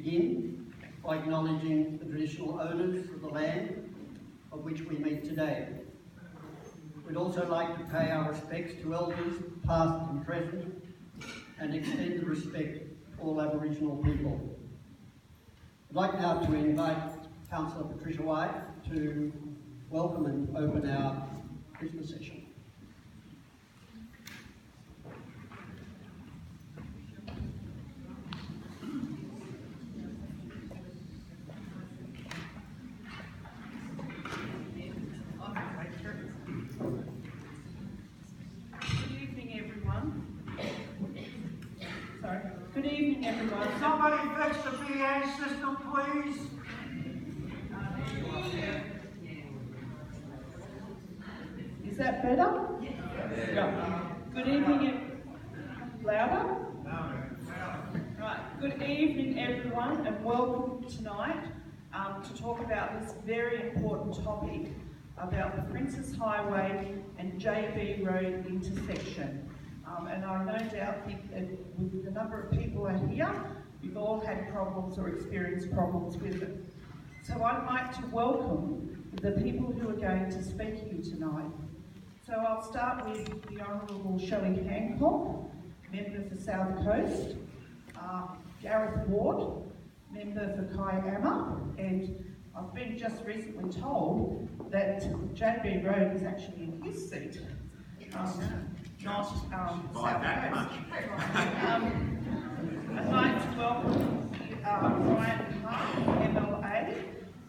begin by acknowledging the traditional owners of the land on which we meet today. We'd also like to pay our respects to elders, past and present, and extend the respect to all Aboriginal people. I'd like now to invite Councillor Patricia White to welcome and open our Christmas session. Good evening, everyone. Somebody fix the PA system, please. Is that better? Yeah. Good evening. Louder? Right. Good evening, everyone, and welcome tonight to talk about this very important topic about the Princes Highway and JB Road intersection. And I no doubt think with the number of people are here, you've all had problems or experienced problems with it. So I'd like to welcome the people who are going to speak here tonight. So I'll start with the Honourable Shelley Hancock, Member for South Coast, Gareth Ward, Member for Kiama, and I've been just recently told that JB Road is actually in his seat. Not South Coast. I'd like to welcome Ryan Clark, MLA.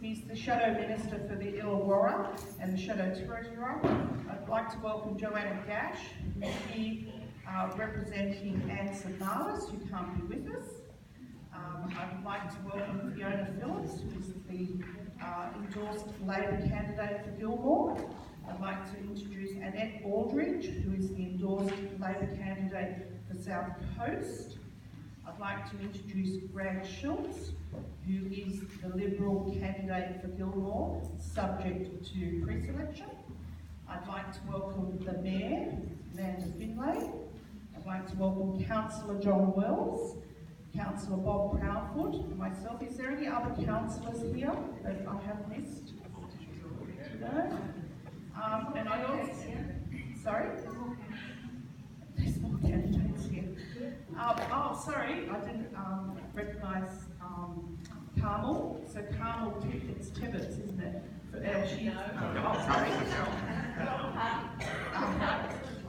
He's the Shadow Minister for the Illawarra and the Shadow Treasurer. I'd like to welcome Joanna Gash, who's here representing Sudmallis, who can't be with us. I'd like to welcome Fiona Phillips, who is the endorsed Labor candidate for Gilmore. I'd like to introduce Annette Alldrick, who is the endorsed Labor candidate for South Coast. I'd like to introduce Schultz, who is the Liberal candidate for Gilmore, subject to pre-selection. I'd like to welcome the Mayor, Findley. I'd like to welcome Councillor John Wells, Councillor Bob Proudfoot, and myself. Is there any other councillors here that I have missed? No? And I also, sorry? There's more candidates here. Oh, sorry, I didn't recognise Carmel. So Carmel, it's Tibbets, isn't it? She's, oh, sorry.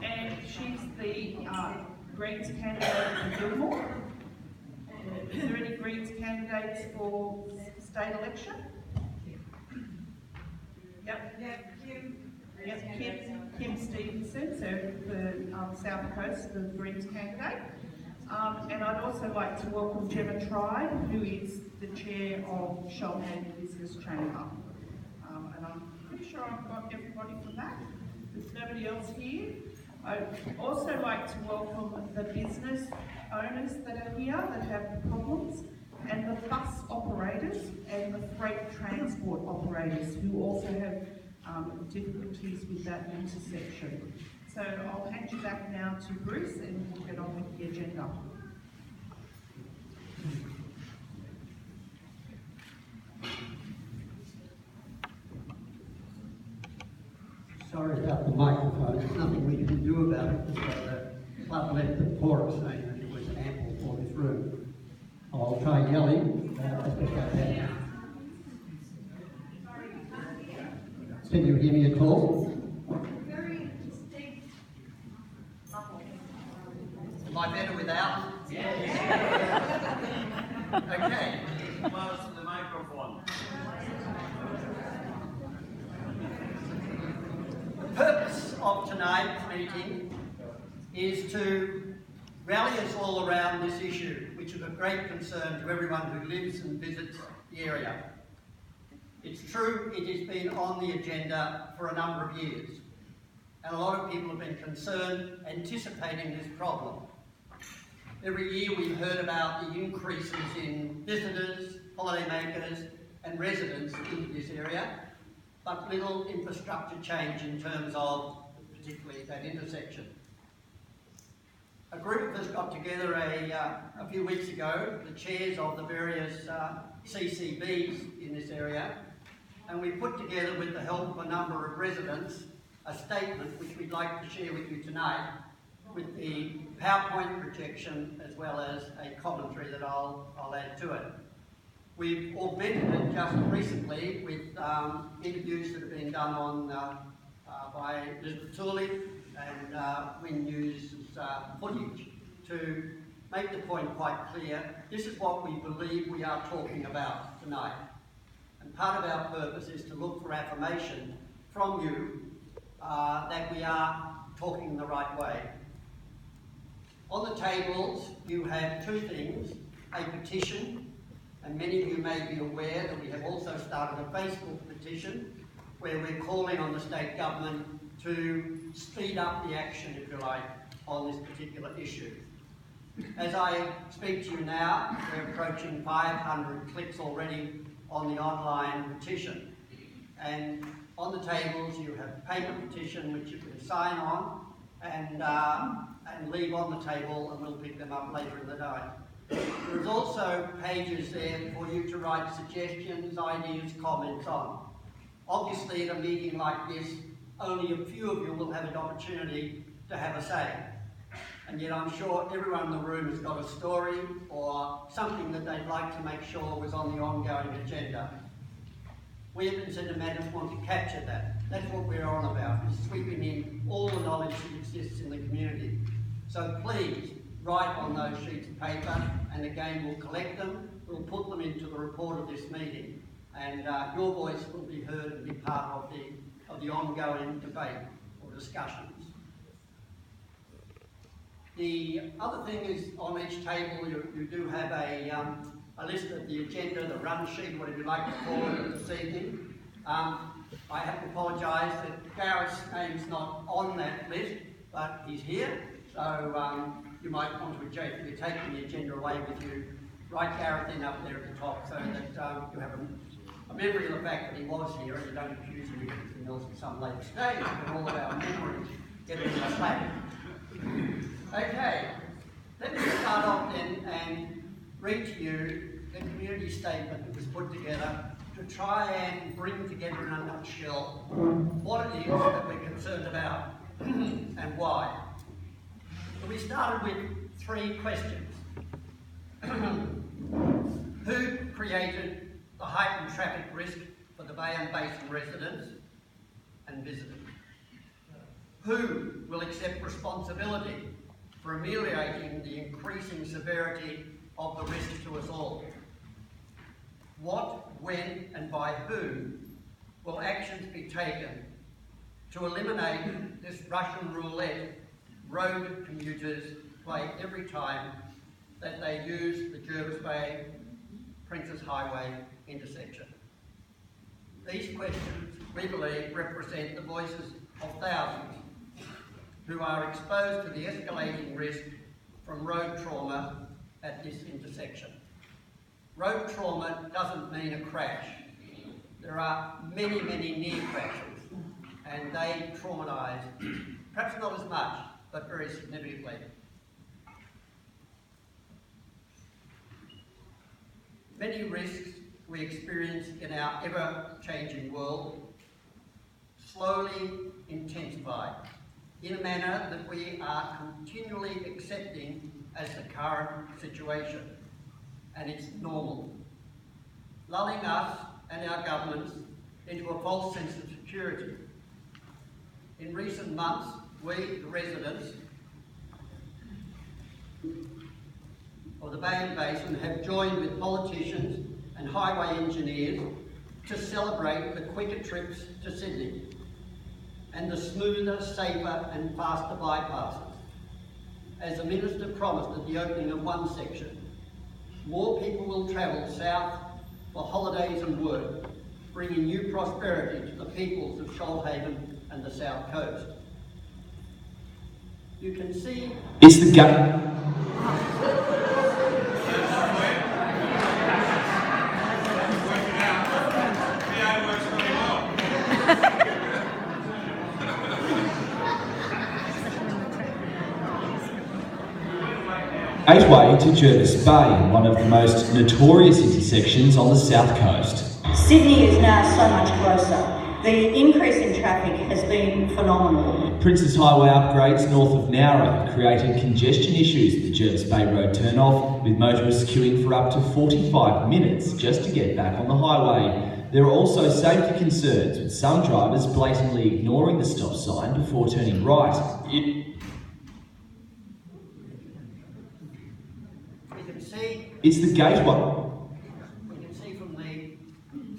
And she's the Greens candidate for Gilmore. Is there any Greens candidates for state election? Yep. Yep, Kim Stevenson, so for South Coast, the Greens candidate. And I'd also like to welcome Gemma Tribe, who is the chair of Shoalhaven Business Chamber. And I'm pretty sure I've got everybody from that. There's nobody else here. I'd also like to welcome the business owners that are here that have problems, and the bus operators and the freight transport operators who also have difficulties with that intersection. So I'll hand you back now to Bruce and we'll get on with the agenda. Sorry about the microphone. There's nothing we can do about it. The club left the report saying that it was ample for this room. I'll try yelling as best I can. Can you hear me at all? Very distinct. Am I better without? Yes. Okay. Close to the microphone. The purpose of tonight's meeting is to rally us all around this issue, which is of great concern to everyone who lives and visits the area. It's true, it has been on the agenda for a number of years, and a lot of people have been concerned, anticipating this problem. Every year we've heard about the increases in visitors, holidaymakers and residents into this area, but little infrastructure change in terms of particularly that intersection. A group of us got together a few weeks ago, the chairs of the various CCBs in this area, and we put together, with the help of a number of residents, a statement which we'd like to share with you tonight, with the PowerPoint projection as well as a commentary that I'll add to it. We've augmented it just recently with interviews that have been done on by Elizabeth Tooley and Win News' footage to make the point quite clear. This is what we believe we are talking about tonight. And part of our purpose is to look for affirmation from you that we are talking the right way. On the tables, you have two things: a petition, and many of you may be aware that we have also started a Facebook petition where we're calling on the state government to speed up the action, if you like, on this particular issue. As I speak to you now, we're approaching 500 clicks already on the online petition. And on the tables you have paper petition which you can sign on and leave on the table, and we'll pick them up later in the night. There's also pages there for you to write suggestions, ideas, comments on. Obviously, at a meeting like this, only a few of you will have an opportunity to have a say. And yet I'm sure everyone in the room has got a story or something that they'd like to make sure was on the ongoing agenda. We at Vincentia Madams want to capture that. That's what we're on about, is sweeping in all the knowledge that exists in the community. So please, write on those sheets of paper, and again we'll collect them, we'll put them into the report of this meeting, and your voice will be heard and be part of the ongoing debate or discussions. The other thing is, on each table you do have a list of the agenda, the run sheet, whatever you like to call it this evening. I have to apologise that Gareth's name's not on that list, but he's here, so you might want to adjust if you're taking the agenda away with you. Write Gareth in up there at the top so that you have a memory of the fact that he was here, and you don't accuse him of anything else at some later stage, but all of our memories get in the slack. Okay, let me start off then and read to you the community statement that was put together to try and bring together in a nutshell what it is that we're concerned about and why. So we started with three questions. Who created the heightened traffic risk for the Bay and Basin residents and visitors? Who will accept responsibility for ameliorating the increasing severity of the risk to us all? What, when and by whom will actions be taken to eliminate this Russian roulette road commuters play every time that they use the Jervis Bay Princes Highway intersection? These questions, we believe, represent the voices of thousands who are exposed to the escalating risk from road trauma at this intersection. Road trauma doesn't mean a crash. There are many, many near crashes, and they traumatise, perhaps not as much, but very significantly. Many risks we experience in our ever-changing world slowly intensify in a manner that we are continually accepting as the current situation, and it's normal, lulling us and our governments into a false sense of security. In recent months, we, the residents of the Bay and Basin, have joined with politicians and highway engineers to celebrate the quicker trips to Sydney and the smoother, safer and faster bypasses. As the Minister promised at the opening of one section, more people will travel south for holidays and work, bringing new prosperity to the peoples of Shoalhaven and the South Coast. You can see... It's the gut. Gateway to Jervis Bay, one of the most notorious intersections on the south coast. Sydney is now so much closer. The increase in traffic has been phenomenal. Princes Highway upgrades north of Nowra have created congestion issues at the Jervis Bay Road turn-off, with motorists queuing for up to 45 minutes just to get back on the highway. There are also safety concerns, with some drivers blatantly ignoring the stop sign before turning right. It's the gateway. We can see from the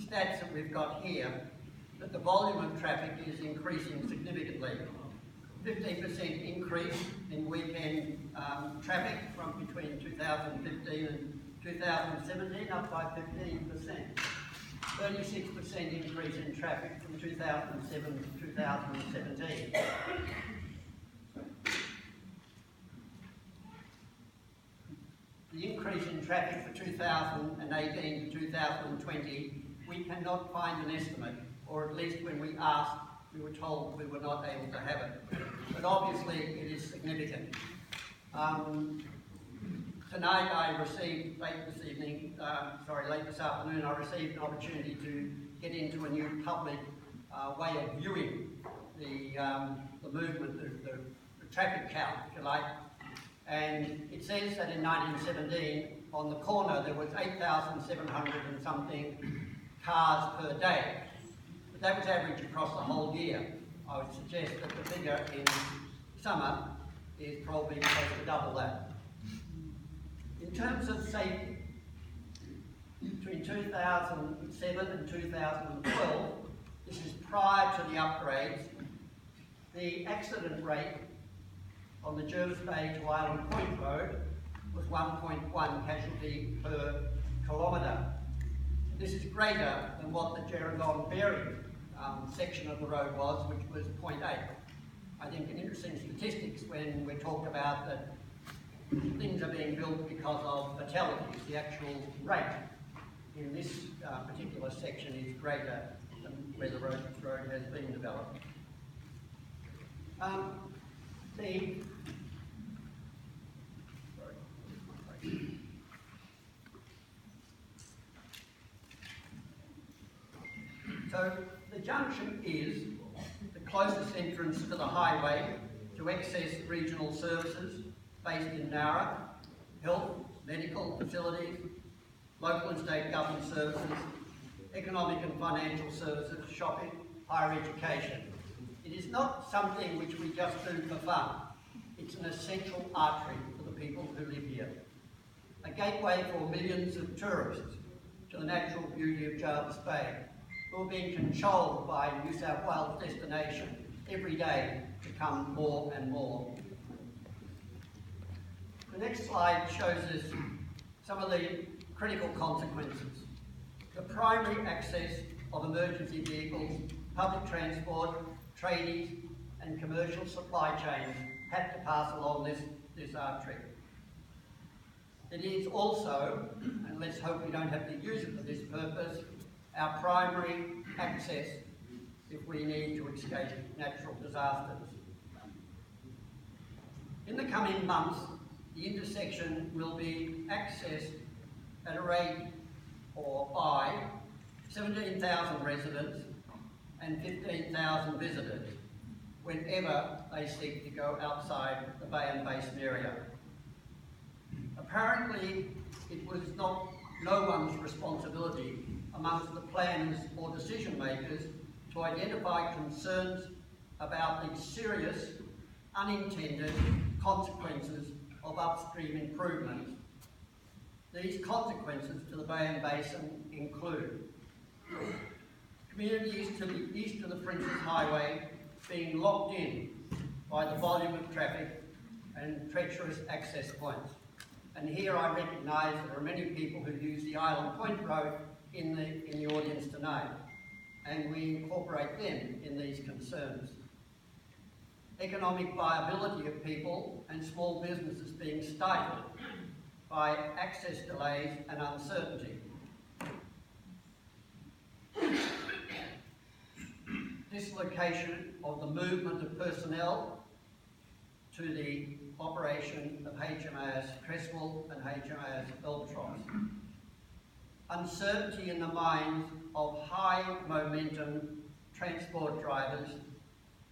stats that we've got here that the volume of traffic is increasing significantly. 15% increase in weekend traffic from between 2015 and 2017, up by 15%. 36% increase in traffic from 2007 to 2017. The increase in traffic for 2018 to 2020, we cannot find an estimate, or at least when we asked, we were told we were not able to have it. But obviously it is significant. Tonight I received, late this afternoon, I received an opportunity to get into a new public way of viewing the movement, the traffic count, if you like. And it says that in 1917, on the corner, there was 8,700 and something cars per day. But that was average across the whole year. I would suggest that the figure in summer is probably close to double that. In terms of safety, between 2007 and 2012, this is prior to the upgrades, the accident rate on the Jervis Bay to Island Point Road was 1.1 casualty per kilometre. This is greater than what the Gerringong-Berry section of the road was, which was 0.8. I think an interesting statistics when we talk about that things are being built because of fatalities. The actual rate in this particular section is greater than where the road has been developed. So the junction is the closest entrance to the highway to access regional services based in Nowra, health, medical facilities, local and state government services, economic and financial services, shopping, higher education. It is not something which we just do for fun. It's an essential artery for the people who live here. A gateway for millions of tourists to the natural beauty of Jervis Bay, who are being controlled by New South Wales destination every day to come more and more. The next slide shows us some of the critical consequences. The primary access of emergency vehicles, public transport, tradies and commercial supply chains have to pass along this artery. It is also, and let's hope we don't have to use it for this purpose, our primary access if we need to escape natural disasters. In the coming months, the intersection will be accessed at a rate or by 17,000 residents and 15,000 visitors whenever they seek to go outside the Bay and Basin area. Apparently, it was no one's responsibility amongst the planners or decision makers to identify concerns about the serious unintended consequences of upstream improvements. These consequences to the Bay and Basin include communities to the east of the Princes Highway being locked in by the volume of traffic and treacherous access points. And here I recognise there are many people who use the Island Point Road in the audience tonight, and we incorporate them in these concerns. Economic viability of people and small businesses being stifled by access delays and uncertainty. Dislocation of the movement of personnel to the operation of HMAS Cresswell and HMAS Alldrick. Uncertainty in the minds of high momentum transport drivers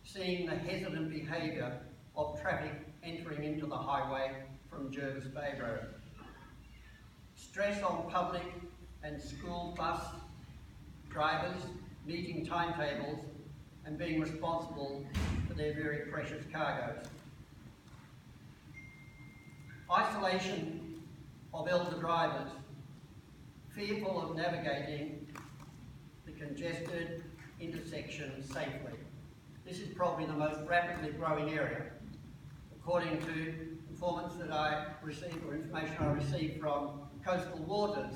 seeing the hesitant behaviour of traffic entering into the highway from Jervis Bay Road. Stress on public and school bus drivers meeting timetables and being responsible for their very precious cargoes. Isolation of elder drivers, fearful of navigating the congested intersection safely. This is probably the most rapidly growing area. According to informants that I received, or information I received from coastal waters,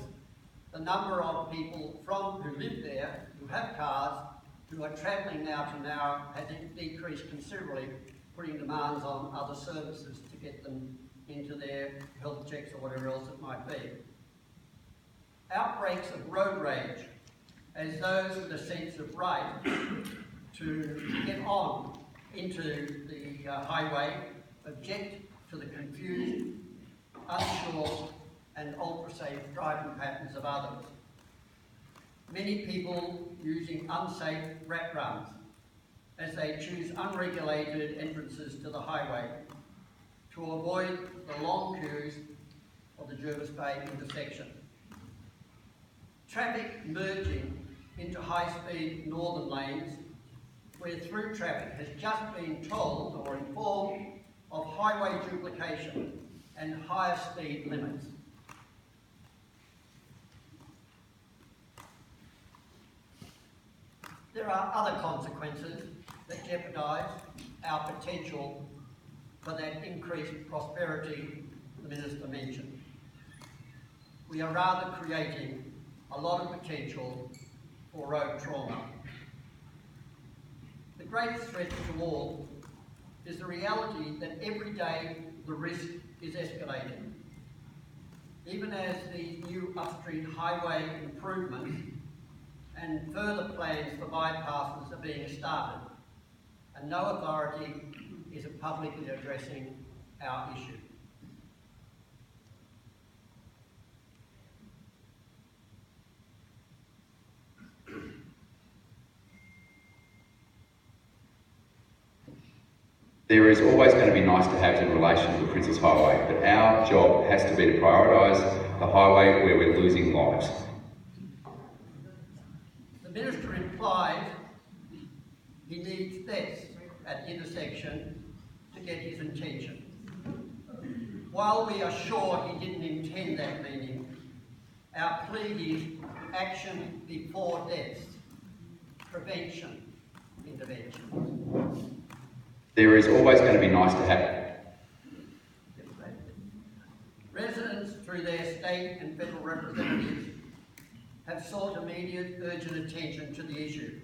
the number of people who live there, who have cars, who are travelling now to Nowra has decreased considerably, putting demands on other services to get them into their health checks or whatever else it might be. Outbreaks of road rage, as those with a sense of right to get on into the highway, object to the confused, unsure and ultra-safe driving patterns of others. Many people using unsafe rat runs as they choose unregulated entrances to the highway to avoid the long queues of the Jervis Bay intersection. Traffic merging into high-speed northern lanes where through traffic has just been told or informed of highway duplication and higher speed limits. There are other consequences that jeopardise our potential for that increased prosperity the Minister mentioned. We are rather creating a lot of potential for road trauma. The greatest threat to all is the reality that every day the risk is escalating. Even as these new upstream highway improvements and further plans for bypasses are being started, and no authority is publicly addressing our issue. There is always going to be nice to have in relation to the Princes Highway, but our job has to be to prioritise the highway where we're losing lives. The Minister implied he needs this at the intersection to get his intention. While we are sure he didn't intend that meaning, our plea is action before deaths, prevention, intervention. There is always going to be nice to have. Residents, through their state and federal representatives, have sought immediate, urgent attention to the issue.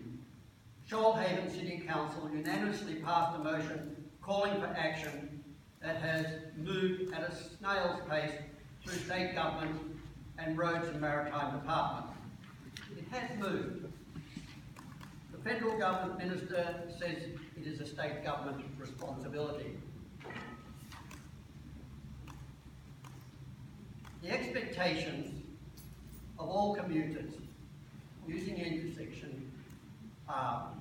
Shoalhaven City Council unanimously passed a motion calling for action that has moved at a snail's pace through state government and Roads and Maritime Department. It has moved. The federal government minister says it is a state government responsibility. The expectations of all commuters using the intersection are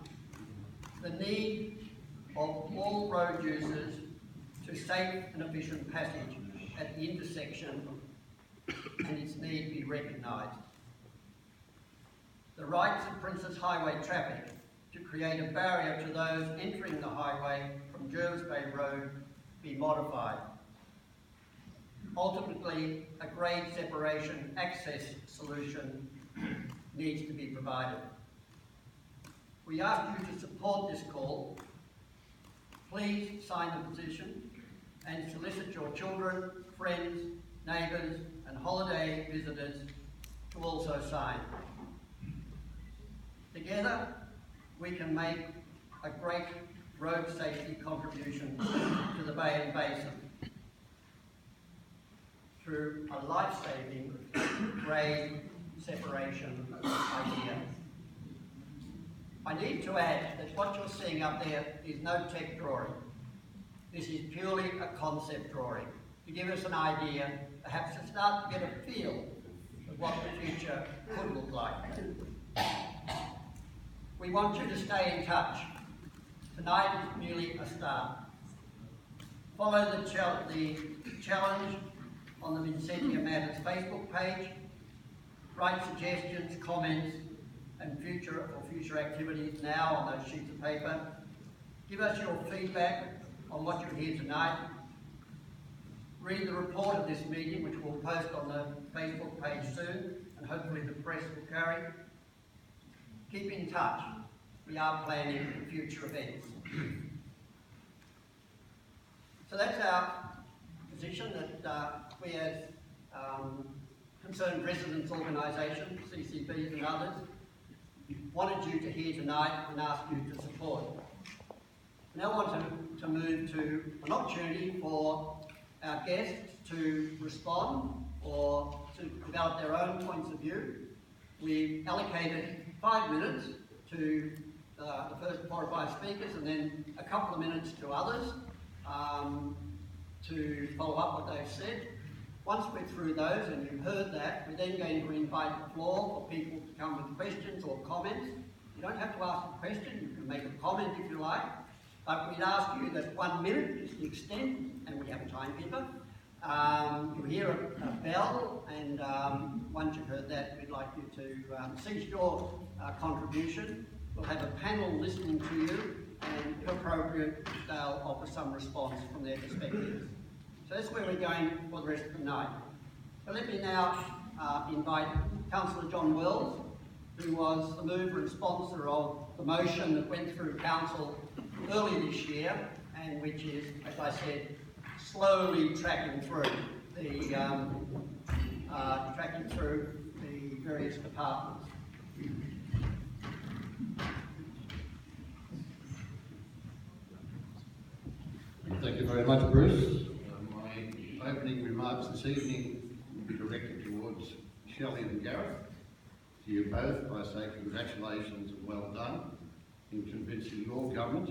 the need of all road users to safe and efficient passage at the intersection and its need be recognised. The rights of Princes Highway traffic to create a barrier to those entering the highway from Jervis Bay Road be modified. Ultimately, a grade separation access solution needs to be provided. We ask you to support this call. Please sign the petition and solicit your children, friends, neighbours and holiday visitors to also sign. Together, we can make a great road safety contribution to the Bay and Basin through a life-saving grade separation idea. I need to add that what you're seeing up there is no tech drawing. This is purely a concept drawing to give us an idea, perhaps to start to get a feel of what the future could look like. We want you to stay in touch. Tonight is merely a start. Follow the challenge on the Vincentia Matters Facebook page. Write suggestions, comments, and future activities now on those sheets of paper. Give us your feedback on what you hear tonight. Read the report of this meeting, which we'll post on the Facebook page soon, and hopefully the press will carry. Keep in touch. We are planning future events. So that's our position, that we as Concerned Residents Organisation, CCBs and others, wanted you to hear tonight and ask you to support. I now want to move to an opportunity for our guests to respond or to develop their own points of view. We've allocated 5 minutes to the first 4 or 5 speakers, and then a couple of minutes to others to follow up what they've said. Once we're through those and you've heard that, we're then going to invite the floor for people to come with questions or comments. You don't have to ask a question, you can make a comment if you like, but we'd ask you that 1 minute is the extent, and we have a timekeeper. You'll hear a bell, and once you've heard that, we'd like you to cease your contribution. We'll have a panel listening to you, and if appropriate, they'll offer some response from their perspectives. So that's where we're going for the rest of the night. So let me now invite Councillor John Wells, who was the mover and sponsor of the motion that went through Council early this year, and which is, as I said, slowly tracking through the various departments. Thank you very much, Bruce. My opening remarks this evening will be directed towards Shelley and Gareth. To you both, I say congratulations and well done in convincing your government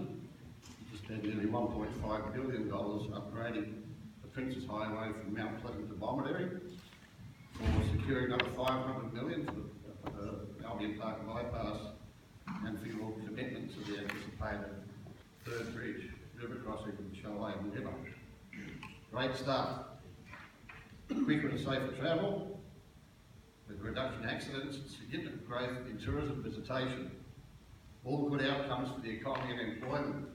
to spend nearly $1.5 billion upgrading the Princes Highway from Mount Pleasant to Bomaderry, for securing up $500 million for the Albion Park bypass, and for your commitment to the anticipated third bridge river crossing from Shoalhaven River. Great stuff. Quicker and safer travel, with reduction in accidents, significant growth in tourism visitation. All good outcomes for the economy and employment.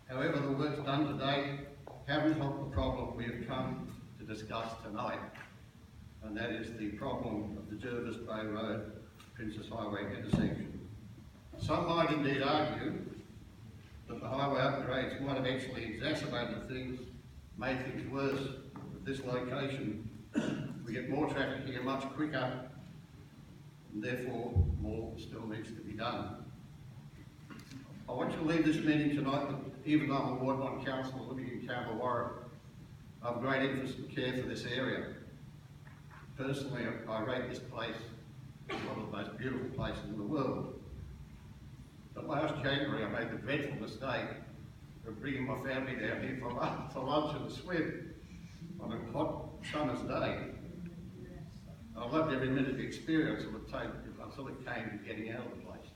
However, the work's done today haven't helped the problem we have come to discuss tonight, and that is the problem of the Jervis Bay Road Princes Highway intersection. Some might indeed argue that the highway upgrades might have actually exacerbated things, made things worse. At this location, we get more traffic here much quicker, and therefore more still needs to be done. I want you to leave this meeting tonight that even though I'm a Ward 1 councillor living in Canberra, I have great interest and care for this area. Personally, I rate this place as one of the most beautiful places in the world. But last January I made the dreadful mistake of bringing my family down here for lunch and a swim on a hot summer's day. I loved every minute of the experience until it came to getting out of the place.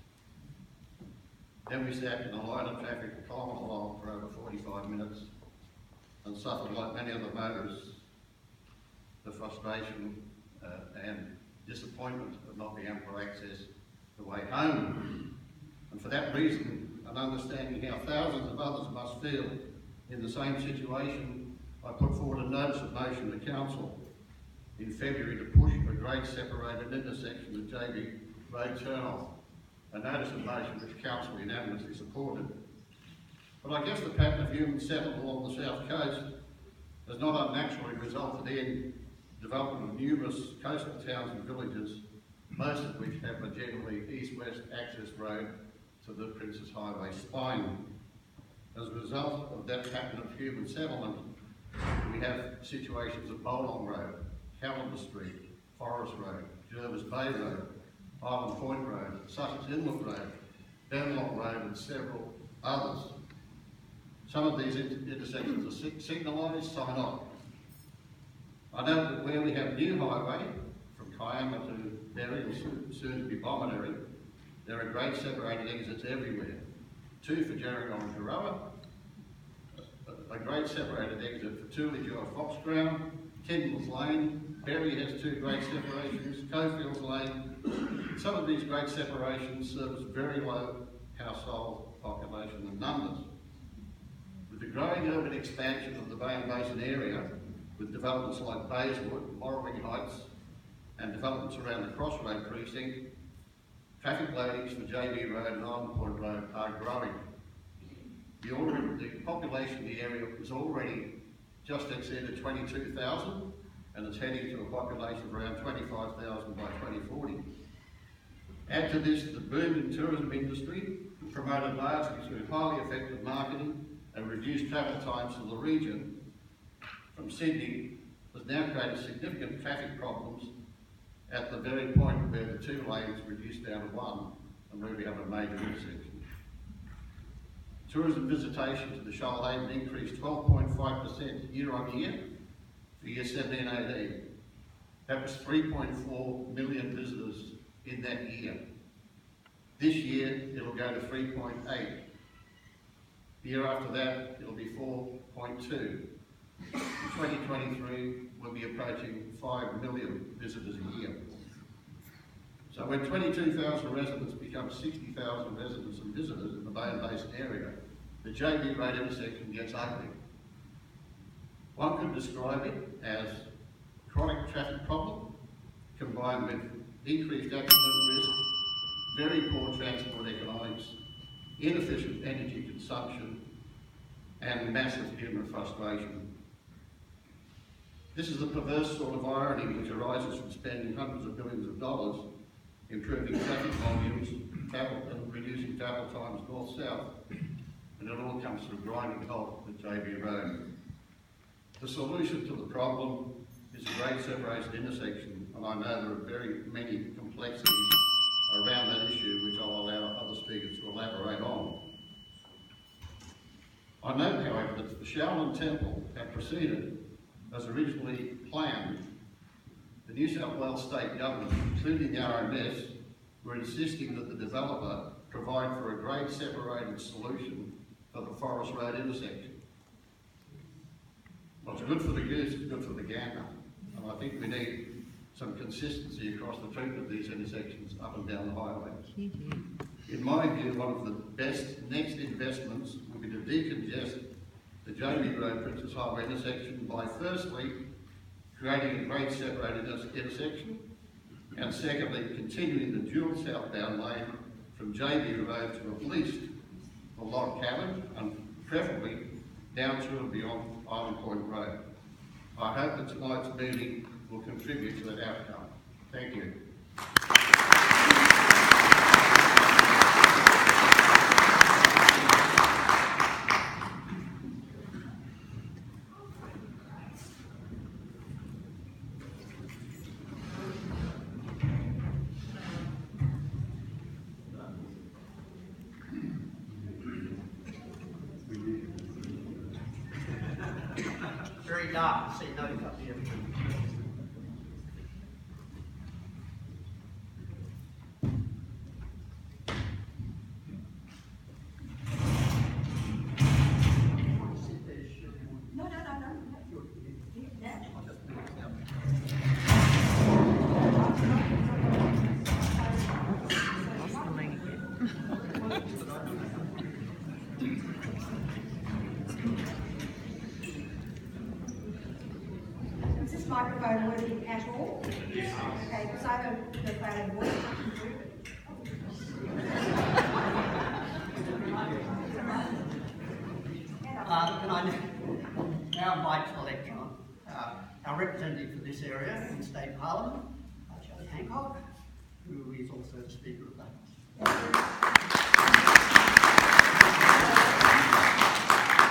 Then we sat in a line of traffic a kilometre long for over 45 minutes and suffered, like many other motorists, the frustration and disappointment of not being able to access the way home. And for that reason, and understanding how thousands of others must feel in the same situation, I put forward a notice of motion to Council in February to push for a grade separated intersection at JB Road turn-off, a notice of motion which Council unanimously supported. But I guess the pattern of human settlement along the south coast has not unnaturally resulted in development of numerous coastal towns and villages, most of which have a generally east-west access road to the Princes Highway spine. As a result of that pattern of human settlement, we have situations of Bowlong Road, Calendar Street, Forest Road, Jervis Bay Road, Island Point Road, Sussex Inlet Road, Benlock Road and several others. Some of these intersections are signalised, some are not. I know that where we have new highway, from Kiama to Berry and soon to be Bomaderry, there are grade separated exits everywhere. 2 for Gerringong and Taroa, a grade separated exit for Tooledgua Foxground, Kendall's Lane, Berry has 2 grade separations, Cofields Lane. Some of these grade separations service very low household population and numbers. With the growing urban expansion of the Bay and Basin area, with developments like Bayswood, Morrowing Heights, and developments around the Crossroad precinct, traffic loadings for JB Road and Island Point Road are growing. The population of the area was already just exceeded 22,000 and it's heading to a population of around 25,000 by 2040. Add to this the booming tourism industry, promoted largely through highly effective marketing and reduced travel times to the region from Sydney, has now created significant traffic problems at the very point where the 2 lanes reduced down to 1 and where we have a major intersection. Tourism visitation to the Shoalhaven increased 12.5% year on year for year 17-18. That was 3.4 million visitors in that year. This year it'll go to 3.8. The year after that it'll be 4.2. In 2023 we'll be approaching 5 million visitors a year. So when 22,000 residents become 60,000 residents and visitors in the Bay and Basin area, the JB Road intersection gets ugly. One could describe it as a chronic traffic problem combined with increased accident risk, very poor transport economics, inefficient energy consumption, and massive human frustration. This is the perverse sort of irony which arises from spending hundreds of billions of dollars improving traffic volumes, and reducing travel times north-south, and it all comes to a grinding halt at JB Road. The solution to the problem is a grade separated intersection, and I know there are very many complexities around that issue which I'll allow other speakers to elaborate on. I note, however, that the Shaolin Temple had proceeded as originally planned. The New South Wales State Government, including the RMS, were insisting that the developer provide for a grade separated solution for the Forest Road intersection. What's good for the goose is good for the gander, and I think we need some consistency across the treatment of these intersections up and down the highway. In my view, one of the best next investments would be to decongest the JB Road Princess Highway intersection by firstly creating a grade separated intersection, and secondly continuing the dual southbound lane from JB Road to at least the Log Cabin and preferably down to and beyond Island Point Road. I hope that tonight's meeting will contribute to that outcome. Thank you. Very dark to see those up here. Is this microphone working at all? Yes. Okay, because I don't know if I have voice. Can I now invite to the lecture our representative for this area in State Parliament, Shelley Hancock, who is also the Speaker of the House.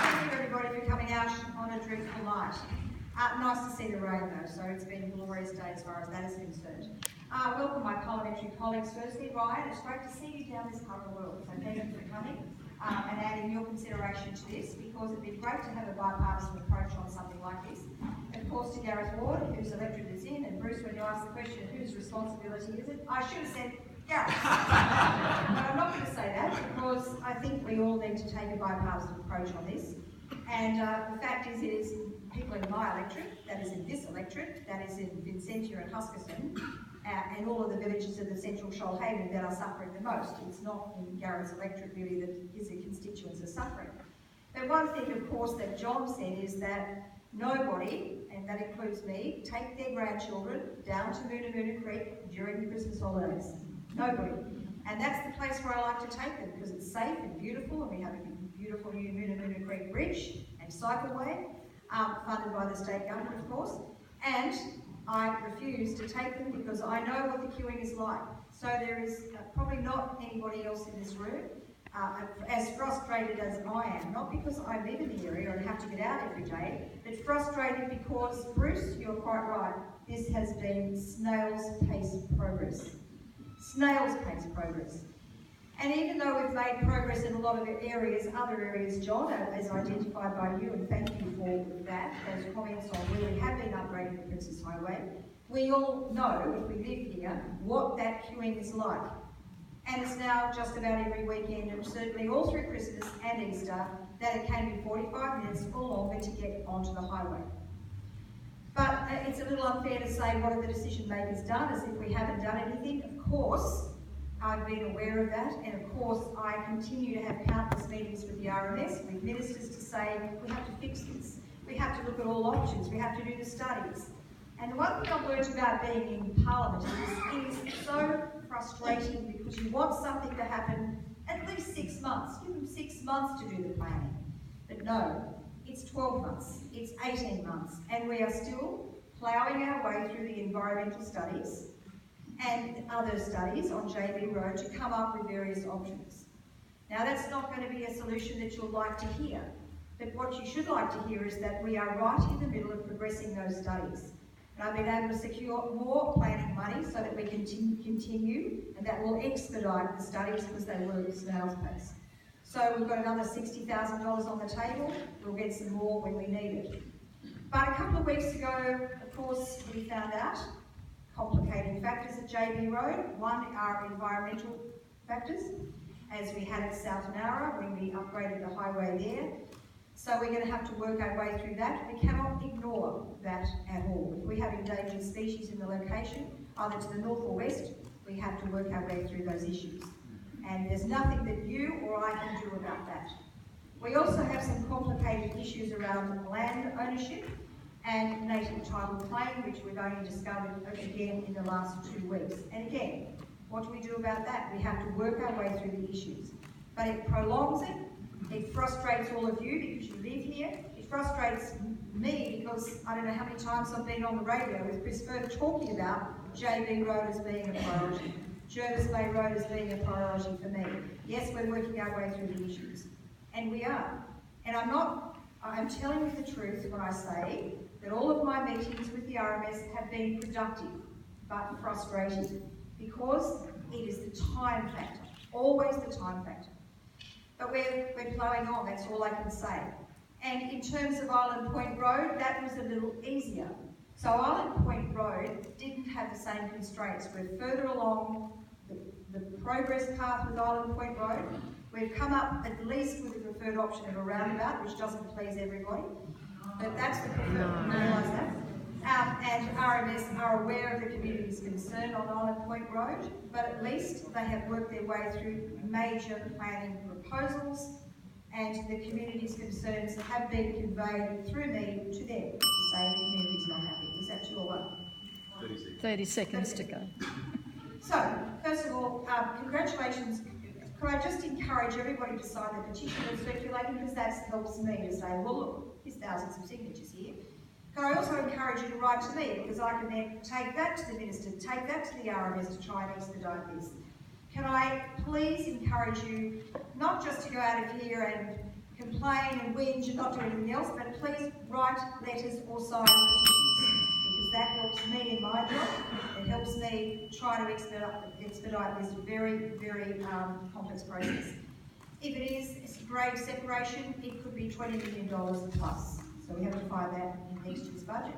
Thank you everybody for coming out on a dreadful night. Nice to see the rain though, so it's been a glorious day as far as that is concerned. Welcome my parliamentary colleagues. Firstly, Ryan, it's great to see you down this part of the world, so thank you for coming. and adding your consideration to this, because it'd be great to have a bipartisan approach on something like this. And of course, to Gareth Ward, whose electorate is in, and Bruce, when you asked the question, whose responsibility is it? I should have said Gareth. But I'm not going to say that, because I think we all need to take a bipartisan approach on this. And the fact is, it is people in my electorate, that is in this electorate, that is in Vincentia and Huskisson, and all of the villages of the central Shoalhaven that are suffering the most. It's not in Gareth's electorate really that his constituents are suffering. But one thing, of course, that John said is that nobody, and that includes me, take their grandchildren down to Moona Creek during the Christmas holidays. Nobody. And that's the place where I like to take them, because it's safe and beautiful, and we have a beautiful new Moona Creek bridge and cycleway, funded by the state government, of course. And I refuse to take them because I know what the queuing is like. So there is probably not anybody else in this room as frustrated as I am, not because I live in the area and have to get out every day, but frustrated because, Bruce, you're quite right, this has been snail's pace progress. Snail's pace progress. And even though we've made progress in a lot of areas, other areas, John, as identified by you, and thank you for that, those comments on where we have been upgrading the Princess Highway, we all know, if we live here, what that queuing is like. And it's now just about every weekend, and certainly all through Christmas and Easter, that it can be 45 minutes or longer to get onto the highway. But it's a little unfair to say what have the decision makers done, as if we haven't done anything. Of course, I've been aware of that, and of course I continue to have countless meetings with the RMS, with ministers, to say we have to fix this. We have to look at all options, we have to do the studies. And the one thing I've learned about being in Parliament is it is so frustrating, because you want something to happen at least 6 months. Give them 6 months to do the planning. But no, it's 12 months, it's 18 months, and we are still ploughing our way through the environmental studies and other studies on JB Road to come up with various options. Now, that's not going to be a solution that you'll like to hear, but what you should like to hear is that we are right in the middle of progressing those studies. And I've been able to secure more planning money so that we can continue, and that will expedite the studies because they work at snail's pace. So we've got another $60,000 on the table. We'll get some more when we need it. But a couple of weeks ago, of course, we found out complicating factors at JB Road. One are environmental factors, as we had at South Nowra when we upgraded the highway there. So we're going to have to work our way through that. We cannot ignore that at all. If we have endangered species in the location, either to the north or west, we have to work our way through those issues. And there's nothing that you or I can do about that. We also have some complicated issues around land ownership and native title claim, which we've only discovered again in the last 2 weeks. And again, what do we do about that? We have to work our way through the issues. But it prolongs it. It frustrates all of you because you live here. It frustrates me because I don't know how many times I've been on the radio with Chris Firth talking about JB Road as being a priority, Jervis Bay Road as being a priority for me. Yes, we're working our way through the issues. And we are. And I'm telling you the truth when I say that all of my meetings with the RMS have been productive, but frustrating, because it is the time factor, always the time factor. But we're ploughing on, that's all I can say. And in terms of Island Point Road, that was a little easier. So Island Point Road didn't have the same constraints. We're further along the progress path with Island Point Road. We've come up at least with the preferred option of a roundabout, which doesn't please everybody. But that's the preferred, I realise that. And RMS are aware of the community's concern on Island Point Road, but at least they have worked their way through major planning proposals, and the community's concerns have been conveyed through me to them to say the community's not happy. Is that 2 or 1? 30 seconds to go. So, first of all, congratulations. Could I just encourage everybody to sign the petition that's circulating, because that helps me to say, well, look, there's thousands of signatures here. Can I also encourage you to write to me, because I can then take that to the Minister, take that to the RMS to try and expedite this. Can I please encourage you not just to go out of here and complain and whinge and not do anything else, but please write letters or sign petitions, because that helps me in my job. It helps me try to expedite this very, very complex process. If it is grade separation, it could be $20 million plus. So we have to find that in next year's budget.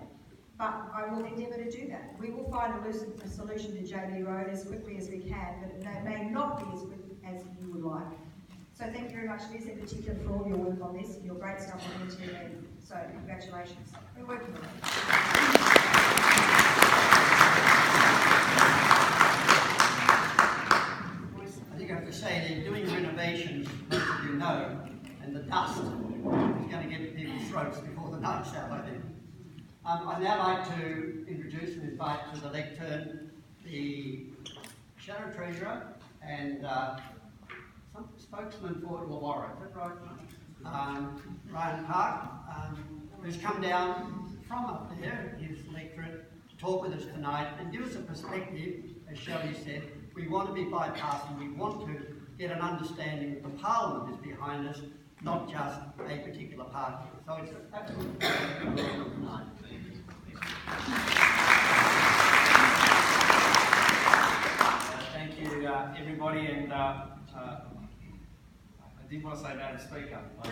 But I will endeavour to do that. We will find a solution to JB Road as quickly as we can, but it may not be as quick as you would like. So thank you very much, Liz, in particular for all your work on this, your great stuff on the TV. So congratulations. We're working on it. I think I have to say they're doing renovations, most of you know, and the dust is going to get people's throats before the night's out, I think. I'd now like to introduce and invite to the lectern the Shadow Treasurer and some spokesman for Illawarra, is that right? Ryan Park, who's come down from up there, his lectorate, to talk with us tonight and give us a perspective, as Shelley said. We want to be bipartisan, we want to get an understanding that the Parliament is behind us, not just a particular party. So it's an absolute pleasure to welcome tonight. Thank you, everybody, and I did want to say Madam Speaker, but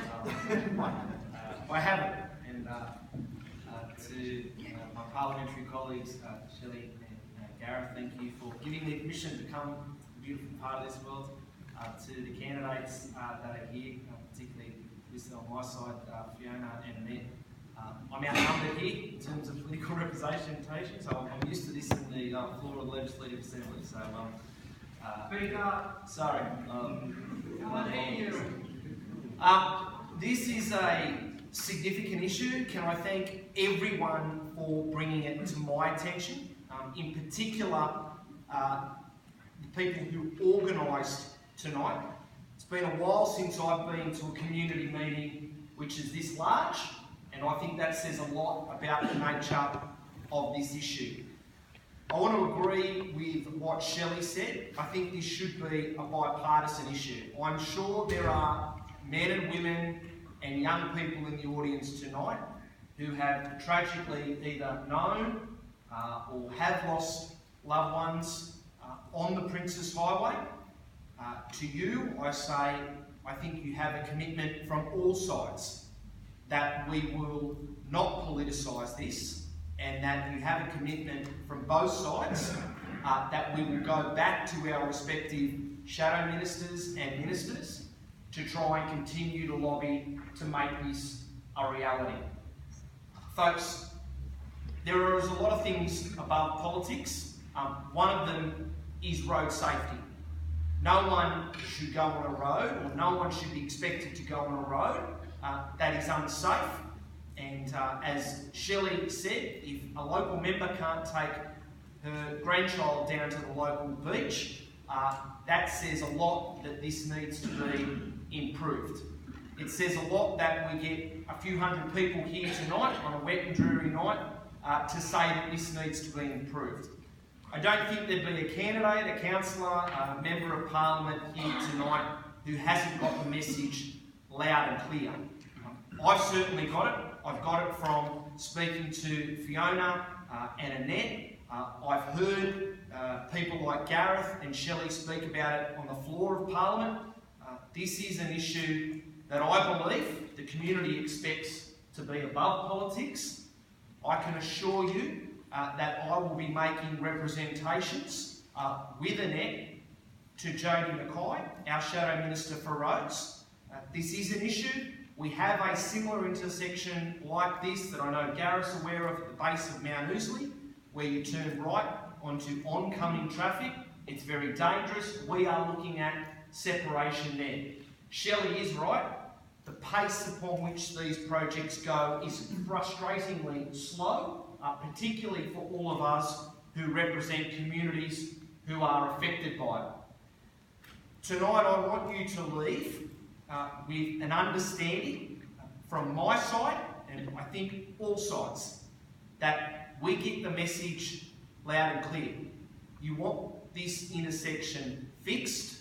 I haven't. And to my parliamentary colleagues, Shelley and Gareth, thank you for giving me permission to come to the beautiful part of this world. To the candidates that are here, particularly listed on my side, Fiona and Annette. I'm outnumbered here in terms of political representation, so I'm used to this in the floor of the Legislative Assembly. So, sorry. This is a significant issue. Can I thank everyone for bringing it to my attention? In particular, the people who organised tonight. It's been a while since I've been to a community meeting which is this large, and I think that says a lot about the nature of this issue. I want to agree with what Shelley said. I think this should be a bipartisan issue. I'm sure there are men and women and young people in the audience tonight who have tragically either known or have lost loved ones on the Princes Highway. To you, I say, I think you have a commitment from all sides that we will not politicise this, and that you have a commitment from both sides that we will go back to our respective shadow ministers and ministers to try and continue to lobby to make this a reality. Folks, there is a lot of things above politics. One of them is road safety. No one should go on a road, or no one should be expected to go on a road that is unsafe. And as Shelley said, if a local member can't take her grandchild down to the local beach, that says a lot that this needs to be improved. It says a lot that we get a few hundred people here tonight on a wet and dreary night to say that this needs to be improved. I don't think there'd be a candidate, a councillor, a member of parliament here tonight who hasn't got the message loud and clear. I've certainly got it. I've got it from speaking to Fiona and Annette. I've heard people like Gareth and Shelley speak about it on the floor of Parliament. This is an issue that I believe the community expects to be above politics. I can assure you that I will be making representations with Annette to Jodie Mackay, our Shadow Minister for Roads. This is an issue. We have a similar intersection like this that I know Gareth's aware of at the base of Mount Ousley, where you turn right onto oncoming traffic. It's very dangerous. We are looking at separation there. Shelley is right. The pace upon which these projects go is frustratingly slow, particularly for all of us who represent communities who are affected by it. Tonight I want you to leave with an understanding from my side, and I think all sides, that we get the message loud and clear. You want this intersection fixed.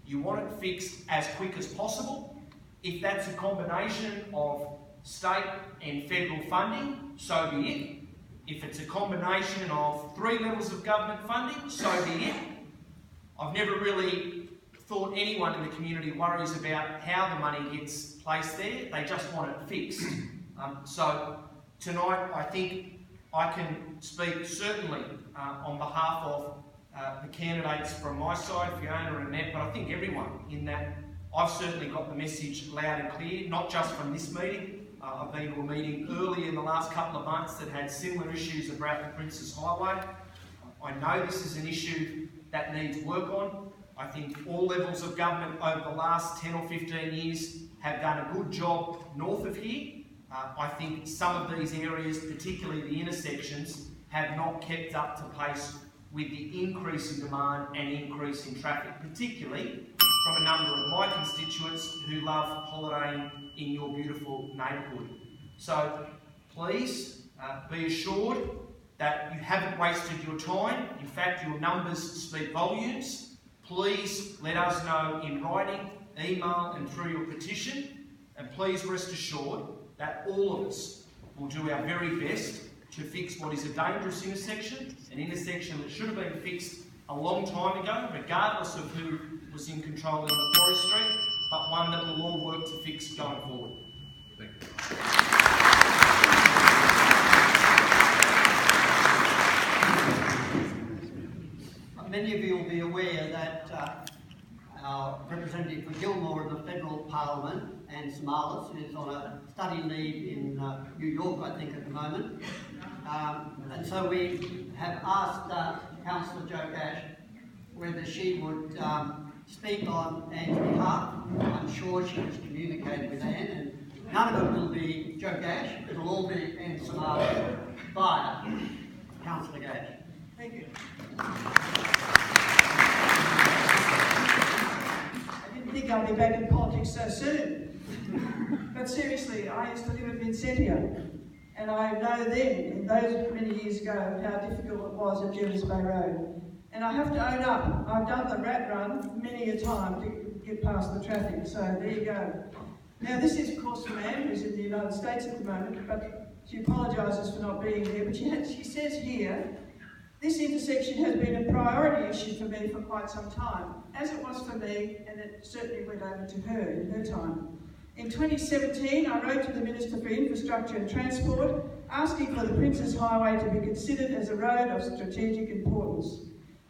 You want it fixed as quick as possible. If that's a combination of state and federal funding, so be it. If it's a combination of 3 levels of government funding, so be it. I've never really thought anyone in the community worries about how the money gets placed there. They just want it fixed. So tonight, I think I can speak certainly on behalf of the candidates from my side, Fiona and Annette, but I think everyone, in that I've certainly got the message loud and clear, not just from this meeting. I've been to a meeting early in the last couple of months that had similar issues about the Princes Highway. I know this is an issue that needs work on. I think all levels of government over the last 10 or 15 years have done a good job north of here. I think some of these areas, particularly the intersections, have not kept up to pace with the increase in demand and increase in traffic, particularly from a number of my constituents who love holidaying in your beautiful neighbourhood. So please be assured that you haven't wasted your time. In fact, your numbers speak volumes. Please let us know in writing, email and through your petition, and please rest assured that all of us will do our very best to fix what is a dangerous intersection, an intersection that should have been fixed a long time ago, regardless of who was in control in the forestry, but one that we'll all work to fix going forward. Thank you. Many of you will be aware that our representative for Gilmore in the Federal Parliament, and Sudmallis, is on a study leave in New York, I think, at the moment. And so we have asked Councillor Gash whether she would speak on Anne's behalf. I'm sure she has communicated with Anne, and none of it will be Gash, it will all be Anne Sudmallis via Councillor Gash. Thank you. I didn't think I'd be back in politics so soon. But seriously, I used to live in Vincentia, and I know then, in those many years ago, how difficult it was at Jervis Bay Road. And I have to own up, I've done the rat run many a time to get past the traffic, so there you go. Now this is of course from Anne, who's in the United States at the moment, but she apologises for not being here, but she says here, this intersection has been a priority issue for me for quite some time, as it was for me, and it certainly went over to her in her time. In 2017, I wrote to the Minister for Infrastructure and Transport, asking for the Princes Highway to be considered as a road of strategic importance.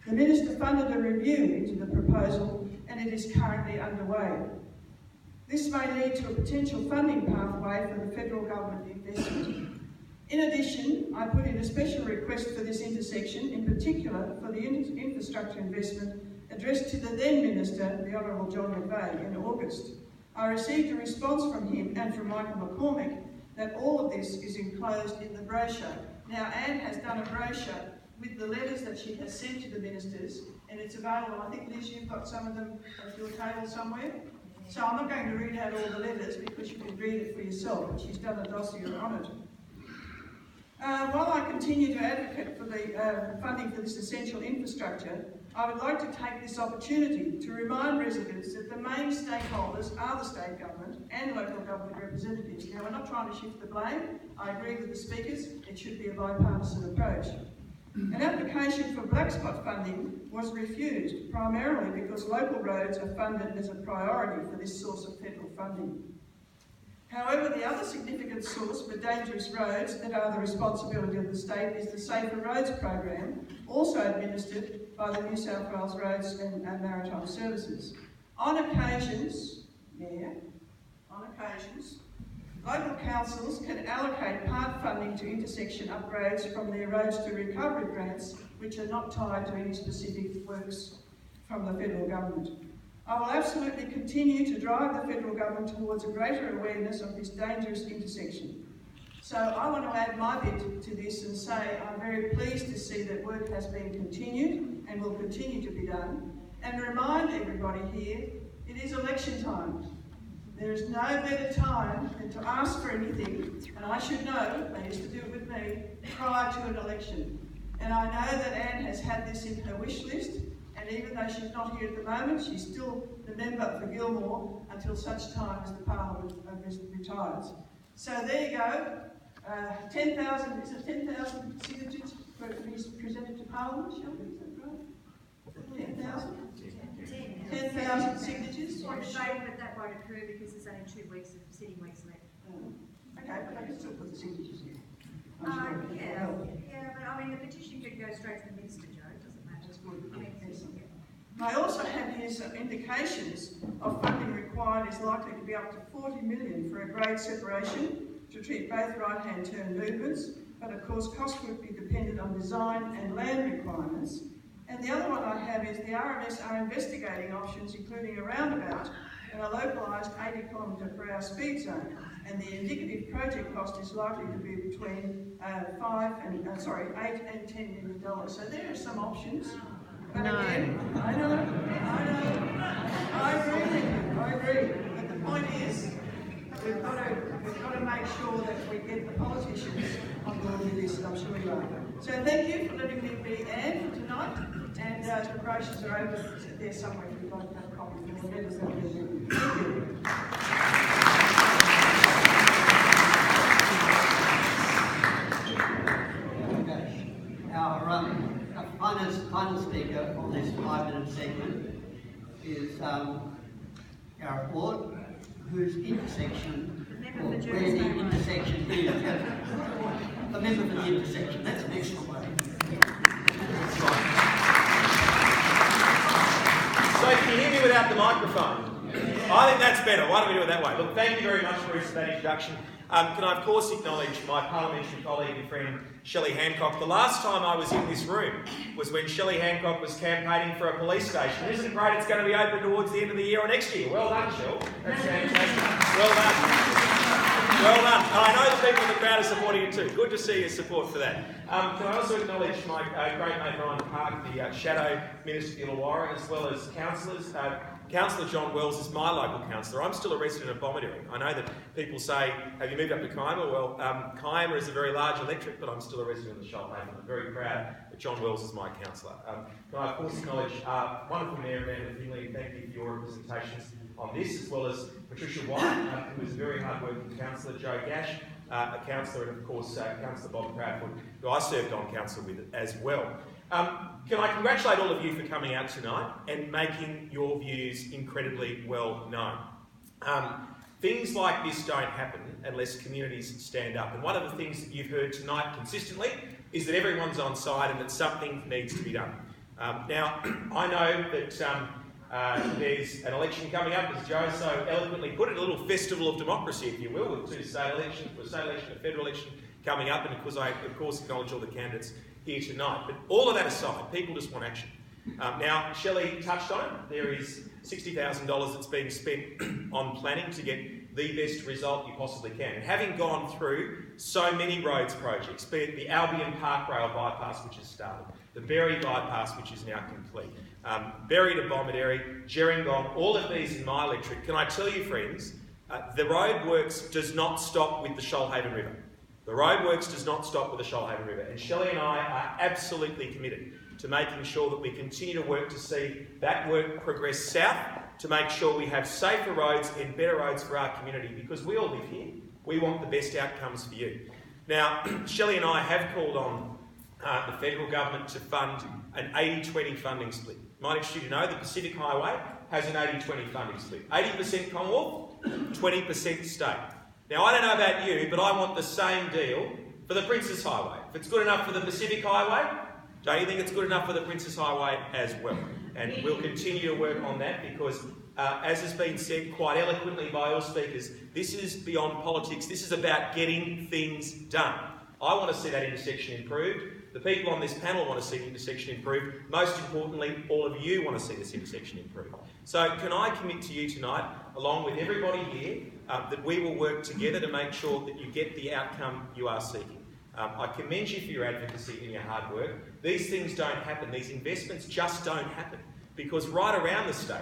The Minister funded a review into the proposal, and it is currently underway. This may lead to a potential funding pathway for the federal government investment. In addition, I put in a special request for this intersection, in particular for the infrastructure investment addressed to the then Minister, the Honourable John McVeigh, in August. I received a response from him and from Michael McCormick that all of this is enclosed in the brochure. Now, Anne has done a brochure with the letters that she has sent to the ministers, and it's available. I think, Liz, you've got some of them at your table somewhere. So I'm not going to read out all the letters because you can read it for yourself, but she's done a dossier on it. While I continue to advocate for the funding for this essential infrastructure, I would like to take this opportunity to remind residents that the main stakeholders are the state government and local government representatives. Now, we're not trying to shift the blame. I agree with the speakers, it should be a bipartisan approach. An application for black spot funding was refused, primarily because local roads are funded as a priority for this source of federal funding. However, the other significant source for dangerous roads that are the responsibility of the state is the Safer Roads program, also administered by the New South Wales Roads and Maritime Services. On occasions, local councils can allocate part funding to intersection upgrades from their roads to recovery grants, which are not tied to any specific works from the federal government. I will absolutely continue to drive the federal government towards a greater awareness of this dangerous intersection. So I want to add my bit to this and say I'm very pleased to see that work has been continued and will continue to be done, and remind everybody here, it is election time. There is no better time than to ask for anything, and I should know, they used to do it with me, prior to an election. And I know that Anne has had this in her wish list, and even though she's not here at the moment, she's still the member for Gilmore until such time as the Parliament retires. So there you go, 10,000, is it 10,000 signatures for it to be presented to Parliament, Shelley, is that right? 10,000? 10,000 2,000 signatures? We're debating, but that won't occur because there's only 2 weeks of sitting weeks left. Okay, but I can still put the signatures in. Yeah, but I mean, the petition could go straight to the minister, Joe, it doesn't matter. That's good. I mean, I also have his indications of funding required is likely to be up to 40 million for a grade separation to treat both right-hand turn movements, but of course cost would be dependent on design and land requirements. And the other one I have is the RMS are investigating options including a roundabout and a localised 80 km/h speed zone. And the indicative project cost is likely to be between $8 and $10 million. So there are some options. But again, I agree. But the point is, we've got to make sure that we get the politicians on board with this, and I'm sure you are. So thank you for letting me be Anne for tonight, and the brochures are over there somewhere if you'd like to have a copy for the members of the meeting. Thank you. Our final speaker on this 5-minute segment is Gareth Ward, whose intersection, or where the intersection is. A member for the intersection, that's an extra way. That's right. So can you hear me without the microphone? I think that's better. Why don't we do it that way? Look, thank you very much, Bruce, for that introduction. Can I, of course, acknowledge my parliamentary colleague and friend, Shelley Hancock. The last time I was in this room was when Shelley Hancock was campaigning for a police station. Isn't it great it's going to be open towards the end of the year or next year? Well done, Shell. That's fantastic. Well done. Well done. And I know the people in the crowd are supporting you too. Good to see your support for that. Can I also acknowledge my great mate Ryan Park, the Shadow Minister for Illawarra, as well as councillors. Councillor John Wells is my local councillor. I'm still a resident of Bomaderry. I know that people say, have you moved up to Kiama? Well, Kiama is a very large electorate, but I'm still a resident of the Shoalhaven. I'm very proud that John Wells is my councillor. Can I, of course, acknowledge wonderful Mayor Annette, Findley, and thank you for your representations on this, as well as Patricia White, who is a very hard-working councillor, Joe Gash, a councillor, and of course, Councillor Bob Proudfoot, who I served on council with as well. Can I congratulate all of you for coming out tonight and making your views incredibly well known. Things like this don't happen unless communities stand up. And one of the things that you've heard tonight consistently is that everyone's on side and that something needs to be done. Now, I know that there's an election coming up, as Joe so eloquently put it, a little festival of democracy, if you will, with two state elections, a federal election coming up, and of course I acknowledge all the candidates here tonight. But all of that aside, people just want action. Now, Shelley touched on it. There is $60,000 that's being spent on planning to get the best result you possibly can. And having gone through so many roads projects, be it the Albion Park Rail bypass, which has started, the Berry bypass, which is now complete, Berry to Bomaderry, Gerringong, all of these in my electorate, can I tell you, friends, the roadworks does not stop with the Shoalhaven River. The roadworks does not stop with the Shoalhaven River, and Shelley and I are absolutely committed to making sure that we continue to work to see that work progress south, to make sure we have safer roads and better roads for our community, because we all live here. We want the best outcomes for you. Now, Shelley and I have called on the federal government to fund an 80-20 funding split. Might interest you to know the Pacific Highway has an 80-20 funding split. 80% Commonwealth, 20% state. Now, I don't know about you, but I want the same deal for the Princes Highway. If it's good enough for the Pacific Highway, don't you think it's good enough for the Princes Highway as well? And we'll continue to work on that because, as has been said quite eloquently by all speakers, this is beyond politics. This is about getting things done. I want to see that intersection improved. The people on this panel want to see the intersection improved. Most importantly, all of you want to see this intersection improved. So can I commit to you tonight, along with everybody here, that we will work together to make sure that you get the outcome you are seeking. I commend you for your advocacy and your hard work. These things don't happen. These investments just don't happen because right around the state,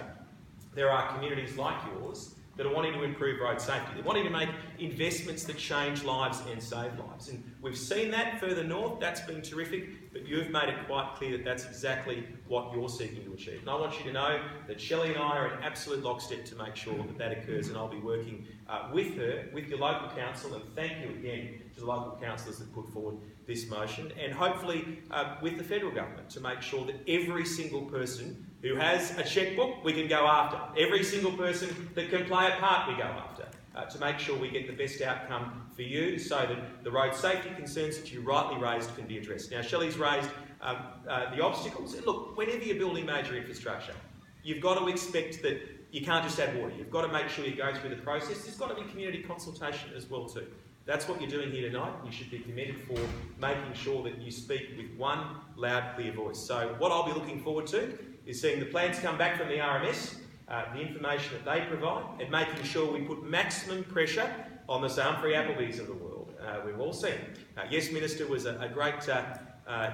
there are communities like yours that are wanting to improve road safety. They're wanting to make investments that change lives and save lives. And we've seen that further north. That's been terrific, but you've made it quite clear that that's exactly what you're seeking to achieve. And I want you to know that Shelley and I are in absolute lockstep to make sure that that occurs, and I'll be working with her, with your local council, and thank you again to the local councillors that put forward this motion, and hopefully with the federal government to make sure that every single person who has a chequebook, we can go after. Every single person that can play a part, we go after. To make sure we get the best outcome for you so that the road safety concerns that you rightly raised can be addressed. Now, Shelley's raised the obstacles. Look, whenever you're building major infrastructure, you've got to expect that you can't just add water. You've got to make sure you go through the process. There's got to be community consultation as well too. That's what you're doing here tonight. You should be commended for making sure that you speak with one loud, clear voice. So what I'll be looking forward to is seeing the plans come back from the RMS, the information that they provide, and making sure we put maximum pressure on the Humphrey Applebys of the world. We've all seen. Yes, Minister was a great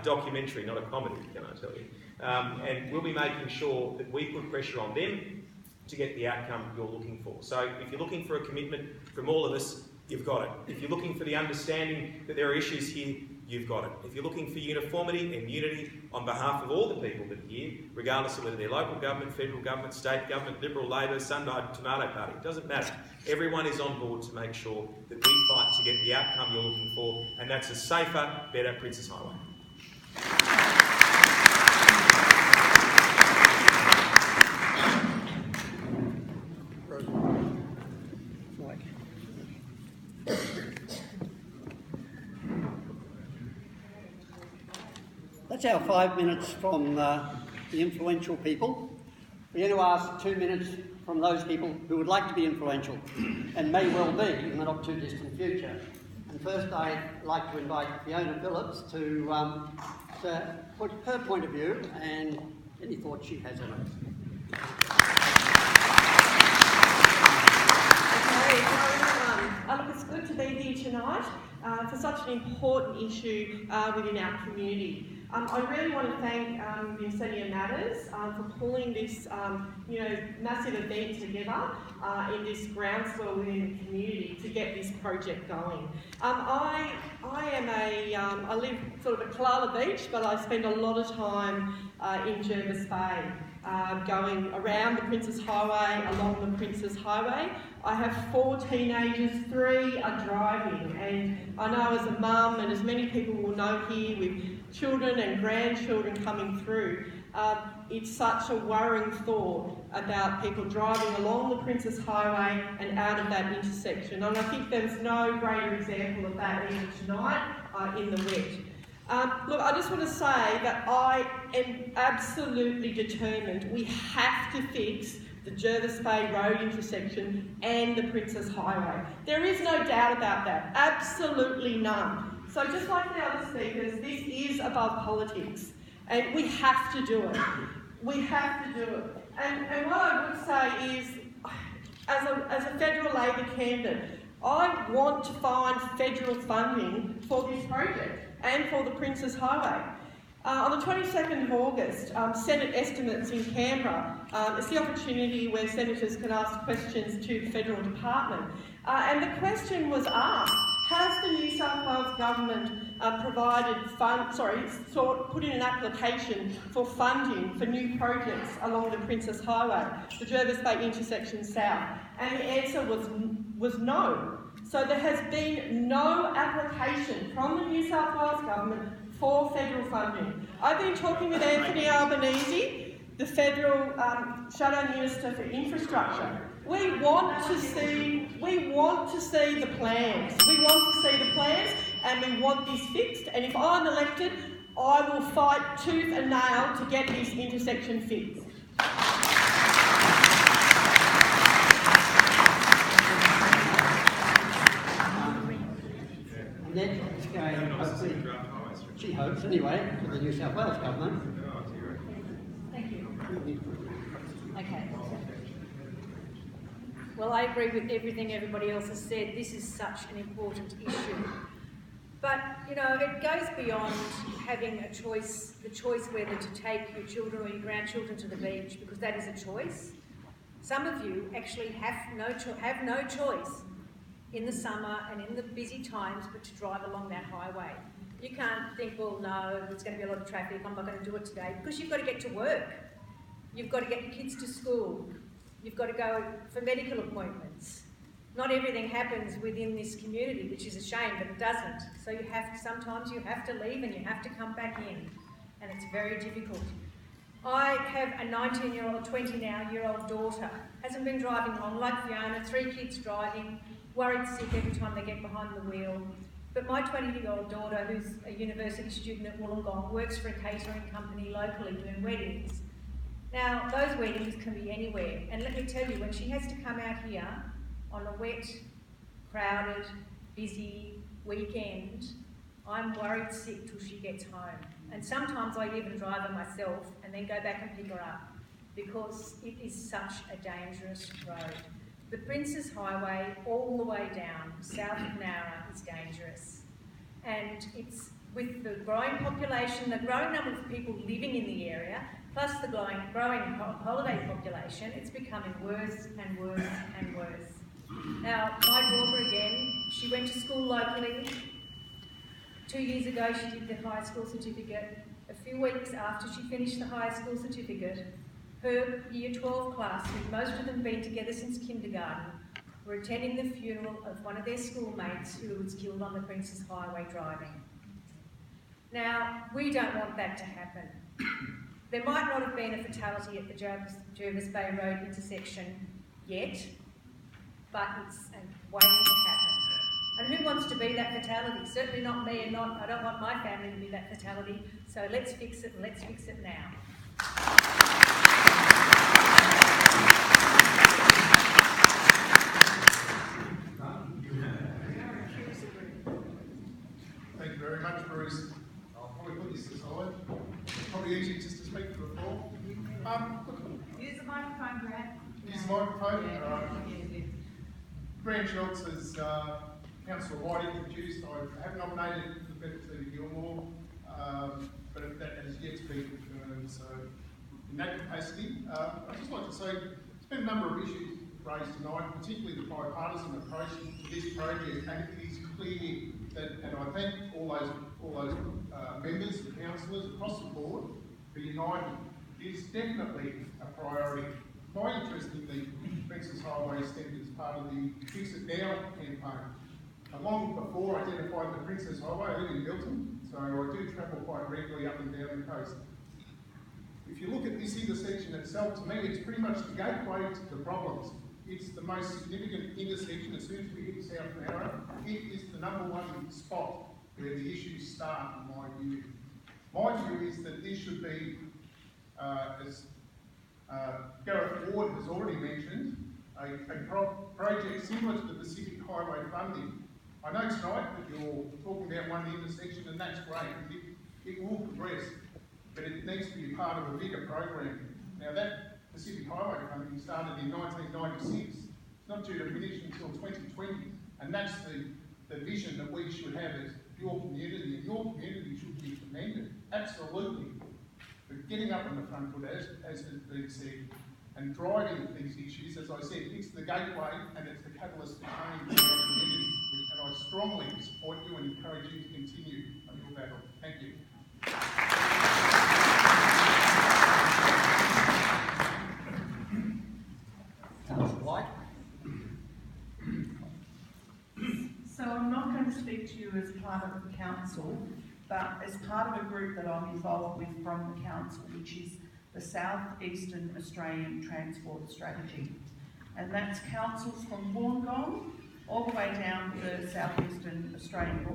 documentary, not a comedy, can I tell you. And we'll be making sure that we put pressure on them to get the outcome you're looking for. So if you're looking for a commitment from all of us, you've got it. If you're looking for the understanding that there are issues here, you've got it. If you're looking for uniformity and unity on behalf of all the people that are here, regardless of whether they're local government, federal government, state government, Liberal, Labor, Sunday, Tomato Party, it doesn't matter. Everyone is on board to make sure that we fight to get the outcome you're looking for, and that's a safer, better Princes Highway. That's our 5 minutes from the influential people. We're going to ask 2 minutes from those people who would like to be influential and may well be in the not too distant future. And first I'd like to invite Fiona Phillips to put her point of view and any thoughts she has on it. Look, it's good to be here tonight for such an important issue within our community. I really want to thank Vincentia Matters for pulling this massive event together in this groundswell within the community to get this project going. I live sort of at Kalala Beach, but I spend a lot of time in Jervis Bay, going around the Princes Highway, along the Princes Highway. I have 4 teenagers, 3 are driving, and I know as a mum, and as many people will know here with children and grandchildren coming through, it's such a worrying thought about people driving along the Princes Highway and out of that intersection. And I think there's no greater example of that even tonight in the wet. Look, I just want to say that I am absolutely determined we have to fix the Jervis Bay Road intersection and the Princes Highway. There is no doubt about that, absolutely none. So just like the other speakers, this is above politics, and we have to do it. We have to do it. And what I would say is, as a federal Labor candidate, I want to find federal funding for this project and for the Princes Highway. On the 22nd of August, Senate estimates in Canberra, it's the opportunity where senators can ask questions to the federal department. And the question was asked, has the New South Wales government put in an application for funding for new projects along the Princes Highway, the Jervis Bay intersection south? And the answer was no. So there has been no application from the New South Wales government for federal funding. I've been talking with Anthony Albanese, the federal Shadow Minister for Infrastructure. We want to see the plans. We want to see the plans, and we want this fixed. And if I'm elected, I will fight tooth and nail to get this intersection fixed. Annette is going, hopefully, she hopes anyway, to the New South Wales government. Thank you. Okay. Well, I agree with everything everybody else has said. This is such an important issue. But, you know, it goes beyond having a choice, the choice whether to take your children or your grandchildren to the beach, because that is a choice. Some of you actually have no choice in the summer and in the busy times but to drive along that highway. You can't think, well, no, there's going to be a lot of traffic, I'm not going to do it today, because you've got to get to work. You've got to get your kids to school. You've got to go for medical appointments. Not everything happens within this community, which is a shame, but it doesn't. So sometimes you have to leave and you have to come back in, and it's very difficult. I have a 19-year-old, 20-now-year-old daughter. Hasn't been driving long, like Fiona, 3 kids driving, worried sick every time they get behind the wheel. But my 20-year-old daughter, who's a university student at Wollongong, works for a catering company locally doing weddings. Now, those weddings can be anywhere, and let me tell you, when she has to come out here on a wet, crowded, busy weekend, I'm worried sick till she gets home. And sometimes I even drive her myself and then go back and pick her up because it is such a dangerous road. The Princes Highway all the way down south of Nowra is dangerous. And it's with the growing population, the growing number of people living in the area, plus the growing holiday population, it's becoming worse and worse and worse. Now, my daughter again, she went to school locally. 2 years ago, she did the high school certificate. A few weeks after she finished the high school certificate, her Year 12 class, with most of them been together since kindergarten, were attending the funeral of one of their schoolmates who was killed on the Princes Highway driving. Now, we don't want that to happen. There might not have been a fatality at the Jervis Bay Road intersection yet, but it's waiting to happen. And who wants to be that fatality? Certainly not me, and I don't want my family to be that fatality. So let's fix it, and let's fix it now. Thank you very much, Bruce. I'll probably put this aside. It's probably easy just to speak for the floor. Use the microphone, Grant. Use the microphone? All right. Grant Schultz, as Councillor White introduced, I have nominated for the petition of Gilmore, but that has yet to be confirmed. So, in that capacity, I'd just like to say there's been a number of issues raised tonight, particularly the bipartisan approach to this project, and it is clear that, and I thank all those members and councillors across the board for uniting. It is definitely a priority. My interest in the Princes Highway stemmed as part of the Fix It Now campaign. Long before I identified the Princes Highway, I live in Milton, so I do travel quite regularly up and down the coast. If you look at this intersection itself, to me it's pretty much the gateway to the problems. It's the most significant intersection as soon as we hit South Nowra. It is the #1 spot where the issues start, in my view. My view is that this should be, as Gareth Ward has already mentioned, a project similar to the Pacific Highway funding. I know tonight that you're talking about one intersection, and that's great, and it will progress, but it needs to be part of a bigger program. Now that Pacific Highway funding started in 1996. It's not due to finish until 2020, and that's the vision that we should have as your community, and your community should be commended, absolutely. But getting up on the front foot, as has been said, and driving these issues, as I said, it's the gateway and it's the catalyst for change in our community. And I strongly support you and encourage you to continue on your battle. Thank you. Councillor White. So I'm not going to speak to you as part of the council, but as part of a group that I'm involved with from the council, which is the South Eastern Australian Transport Strategy. And that's councils from Wollongong all the way down the southeastern Australian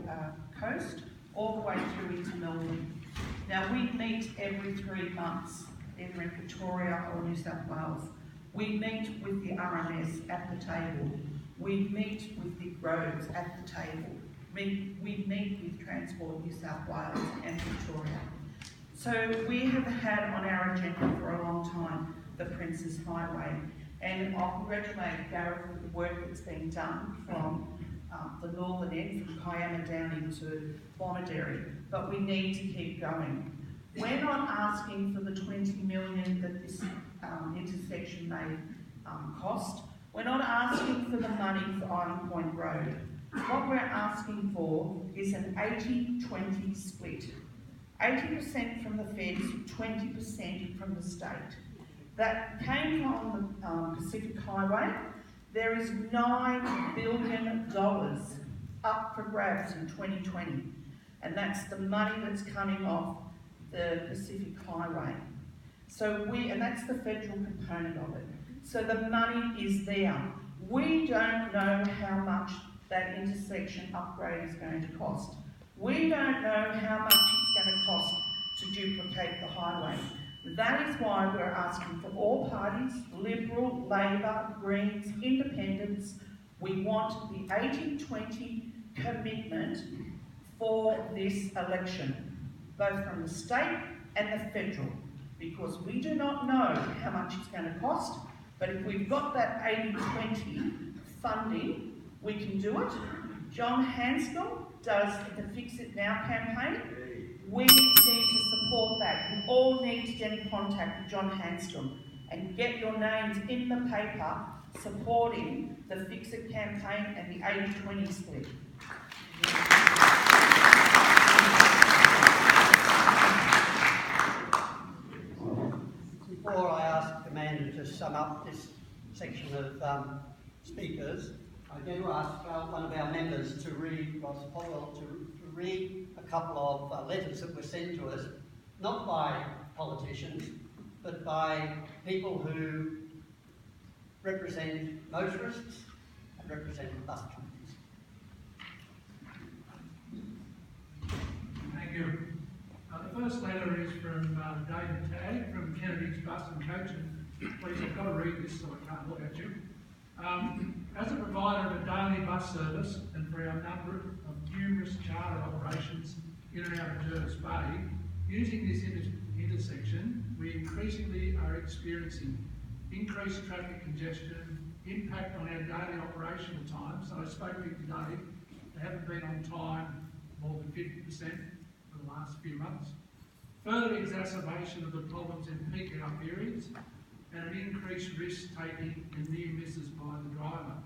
coast, all the way through into Melbourne. Now we meet every 3 months, either in Victoria or New South Wales. We meet with the RMS at the table. We meet with the roads at the table. We meet with Transport New South Wales and Victoria. So we have had on our agenda for a long time the Princes Highway, and I'll congratulate Gareth for the work that's been done from the northern end, from Kiama down into Bonaderry, but we need to keep going. We're not asking for the 20 million that this intersection may cost. We're not asking for the money for Island Point Road. What we're asking for is an 80-20 split. 80% from the feds, 20% from the state. That came from the Pacific Highway. There is $9 billion up for grabs in 2020, and that's the money that's coming off the Pacific Highway. And that's the federal component of it. So the money is there. We don't know how much that intersection upgrade is going to cost. We don't know how much it's going to cost to duplicate the highway. That is why we're asking for all parties, Liberal, Labor, Greens, Independents. We want the 80-20 commitment for this election, both from the state and the federal, because we do not know how much it's going to cost, but if we've got that 80-20 funding, we can do it. John Hanscom does the Fix It Now campaign. We need to support that. You all need to get in contact with John Hanscom and get your names in the paper supporting the Fix It campaign and the 80-20 split. Before I ask Amanda to sum up this section of speakers, I'm going to ask one of our members to read, Ross Powell, to read a couple of letters that were sent to us, not by politicians, but by people who represent motorists and represent bus companies. Thank you. The first letter is from David Tagg from Kennedy's Bus and Coaching. Please, I've got to read this so I can't look at you. As a provider of a daily bus service and for our number of numerous charter operations in and out of Jervis Bay, using this intersection, we increasingly are experiencing increased traffic congestion, impact on our daily operational times. So I spoke to you today, they haven't been on time more than 50% for the last few months. Further exacerbation of the problems in peak hour periods, and an increased risk-taking and near misses by the driver.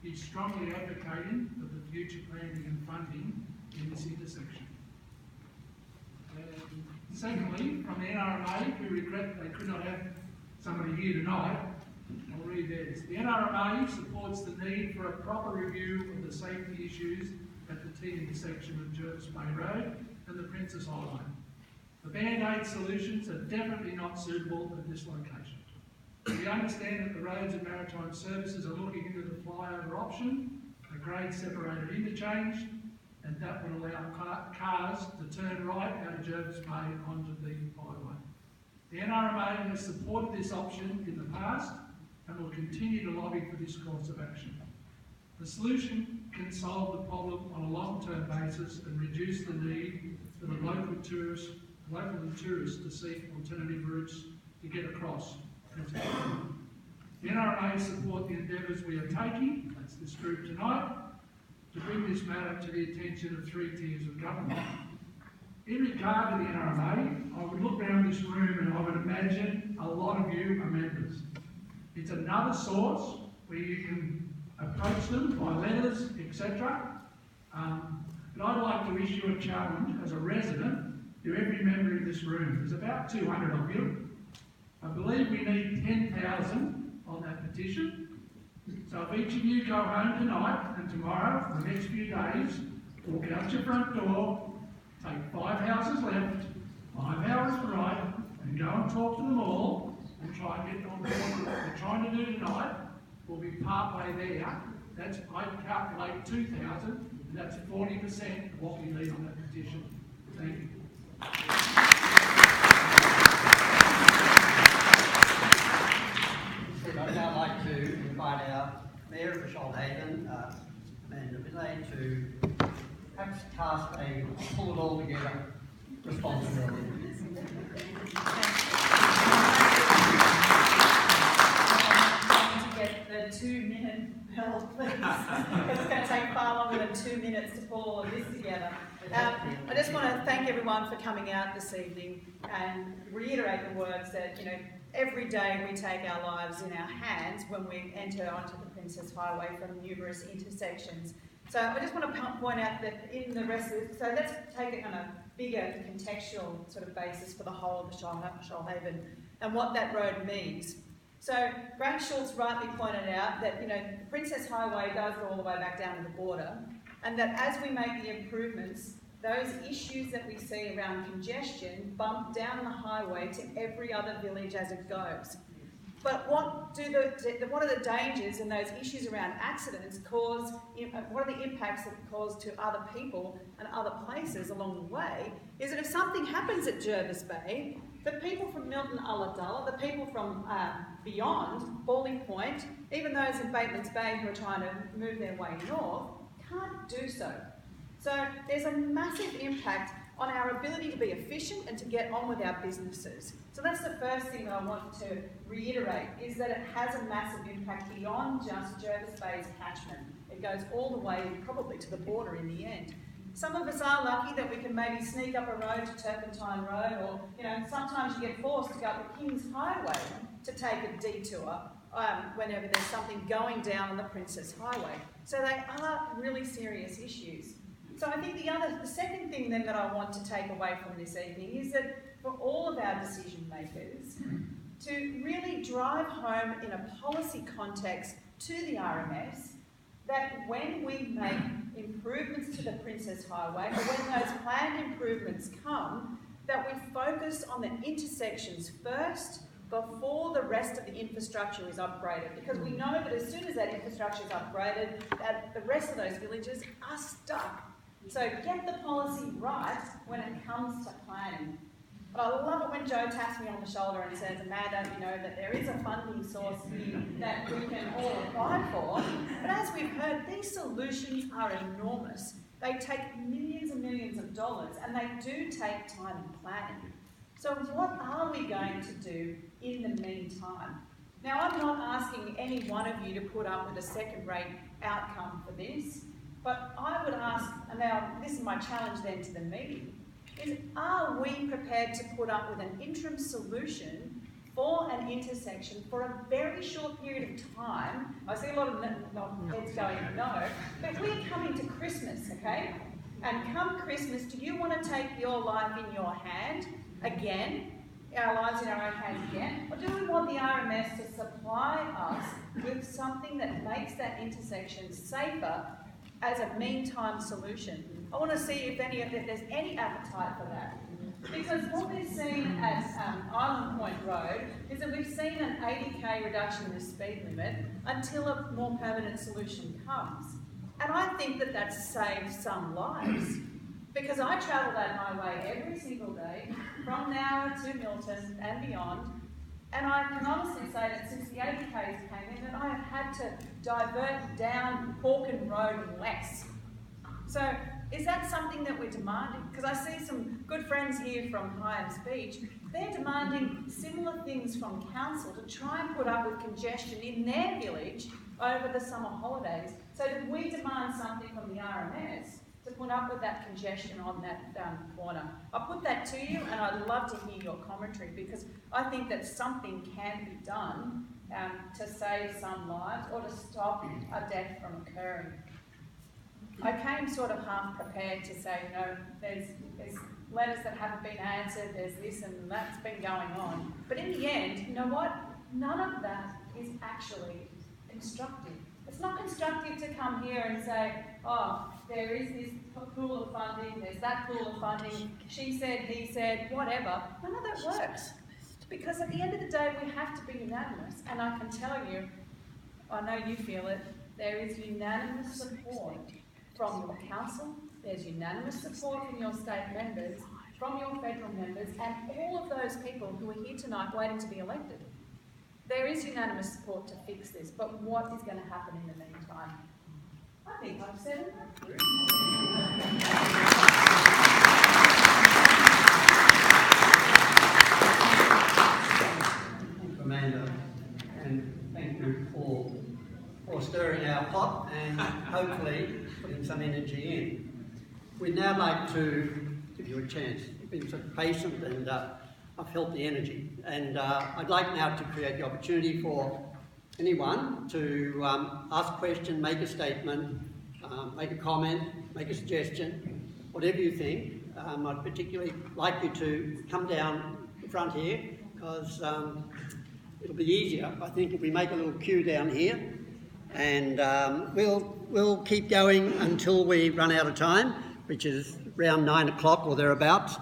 He's strongly advocating for the future planning and funding in this intersection. Secondly, from the NRMA, we regret they could not have somebody here tonight. I'll read theirs. The NRMA supports the need for a proper review of the safety issues at the T intersection of Jervis Bay Road and the Princess Highway. The Band-Aid solutions are definitely not suitable at this location. We understand that the Roads and Maritime Services are looking into the flyover option, a grade-separated interchange, and that would allow cars to turn right out of Jervis Bay onto the highway. The NRMA has supported this option in the past and will continue to lobby for this course of action. The solution can solve the problem on a long-term basis and reduce the need for the local and tourists to seek alternative routes to get across. The NRMA support the endeavours we are taking, that's this group tonight, to bring this matter to the attention of three tiers of government. In regard to the NRMA, I would look around this room and I would imagine a lot of you are members. It's another source where you can approach them by letters, etc. But I'd like to issue a challenge as a resident to every member in this room. There's about 200 of you. I believe we need 10,000 on that petition. So if each of you go home tonight and tomorrow, for the next few days, walk out your front door, take 5 houses left, 5 houses right, and go and talk to them all and try and get on board what we're trying to do tonight. We'll be part way there. That's, I calculate 2,000, and that's 40% of what we need on that petition. Thank you. I'd now like to invite our Mayor of Shoalhaven, Amanda Vinay, to perhaps cast a pull it all together responsibility. To get the 2-minute bell, please. It's going to take far longer than 2 minutes to pull all of this together. I just want to thank everyone for coming out this evening and reiterate the words that, you know, every day we take our lives in our hands when we enter onto the Princess Highway from numerous intersections. So I just want to point out that in the rest of it, so let's take it on a bigger contextual sort of basis for the whole of the Shoalhaven and what that road means. So Grant Schultz rightly pointed out that, you know, the Princess Highway does go all the way back down to the border, and that as we make the improvements those issues that we see around congestion bump down the highway to every other village as it goes. But what are the dangers and those issues around accidents cause? What are the impacts that cause to other people and other places along the way? Is that if something happens at Jervis Bay, the people from Milton Ulladulla, the people from beyond Bawley Point, even those in Bateman's Bay who are trying to move their way north, can't do so. So there's a massive impact on our ability to be efficient and to get on with our businesses. So that's the first thing that I want to reiterate, is that it has a massive impact beyond just Jervis Bay's catchment. It goes all the way probably to the border in the end. Some of us are lucky that we can maybe sneak up a road to Turpentine Road, or sometimes you get forced to go up the King's Highway to take a detour whenever there's something going down on the Princess Highway. So they are really serious issues. So I think the second thing then that I want to take away from this evening is that for all of our decision makers to really drive home in a policy context to the RMS that when we make improvements to the Princess Highway, or when those planned improvements come, that we focus on the intersections first before the rest of the infrastructure is upgraded. Because we know that as soon as that infrastructure is upgraded, that the rest of those villages are stuck. So get the policy right when it comes to planning. But I love it when Joe taps me on the shoulder and says, Amanda, that there is a funding source here that we can all apply for. But as we've heard, these solutions are enormous. They take millions and millions of dollars, and they do take time and planning. So what are we going to do in the meantime? Now, I'm not asking any one of you to put up with a second-rate outcome for this, but I would ask, and now this is my challenge then to the meeting, is are we prepared to put up with an interim solution for an intersection for a very short period of time? I see a lot of heads going, no, but we're coming to Christmas, okay? And come Christmas, do you want to take your life in your hand again, our lives in our own hands again, or do we want the RMS to supply us with something that makes that intersection safer as a meantime solution? I want to see if there's any appetite for that. Because what we've seen at Island Point Road is that we've seen an 80k reduction in the speed limit until a more permanent solution comes. And I think that that's saved some lives. Because I travel that highway every single day, from Nowra to Milton and beyond, and I can honestly say that since the 80Ks came in, that I have had to divert down Hawken Road less. So is that something that we're demanding? Because I see some good friends here from Hyams Beach. They're demanding similar things from council to try and put up with congestion in their village over the summer holidays. So that we demand something from the RMS to put up with that congestion on that corner. I'll put that to you, and I'd love to hear your commentary, because I think that something can be done to save some lives or to stop a death from occurring. I came sort of half prepared to say, there's letters that haven't been answered, there's this and that's been going on. But in the end, you know what? None of that is actually constructive. It's not constructive to come here and say, oh, there is this pool of funding, there's that pool of funding, she said, he said, whatever. None of that works. Because at the end of the day, we have to be unanimous. And I can tell you, I know you feel it, there is unanimous support from your council, there's unanimous support from your state members, from your federal members, and all of those people who are here tonight waiting to be elected. There is unanimous support to fix this, but what is going to happen in the meantime? I think I've said enough. Thank you, Amanda, and thank you for stirring our pot and hopefully putting some energy in. We'd now like to give you a chance. You've been so patient, and I've felt the energy. And I'd like now to create the opportunity for anyone to ask a question, make a statement, make a comment, make a suggestion, whatever you think. I'd particularly like you to come down the front here, because it'll be easier, I think, if we make a little queue down here. And we'll keep going until we run out of time, which is around 9 o'clock or thereabouts.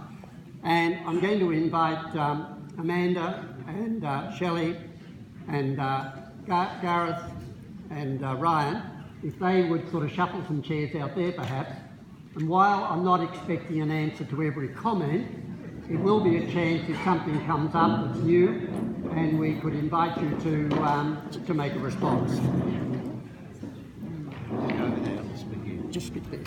And I'm going to invite Amanda and Shelley and Gareth and Ryan, if they would sort of shuffle some chairs out there perhaps. And while I'm not expecting an answer to every comment, it will be a chance if something comes up that's new, and we could invite you to make a response. Just speak there.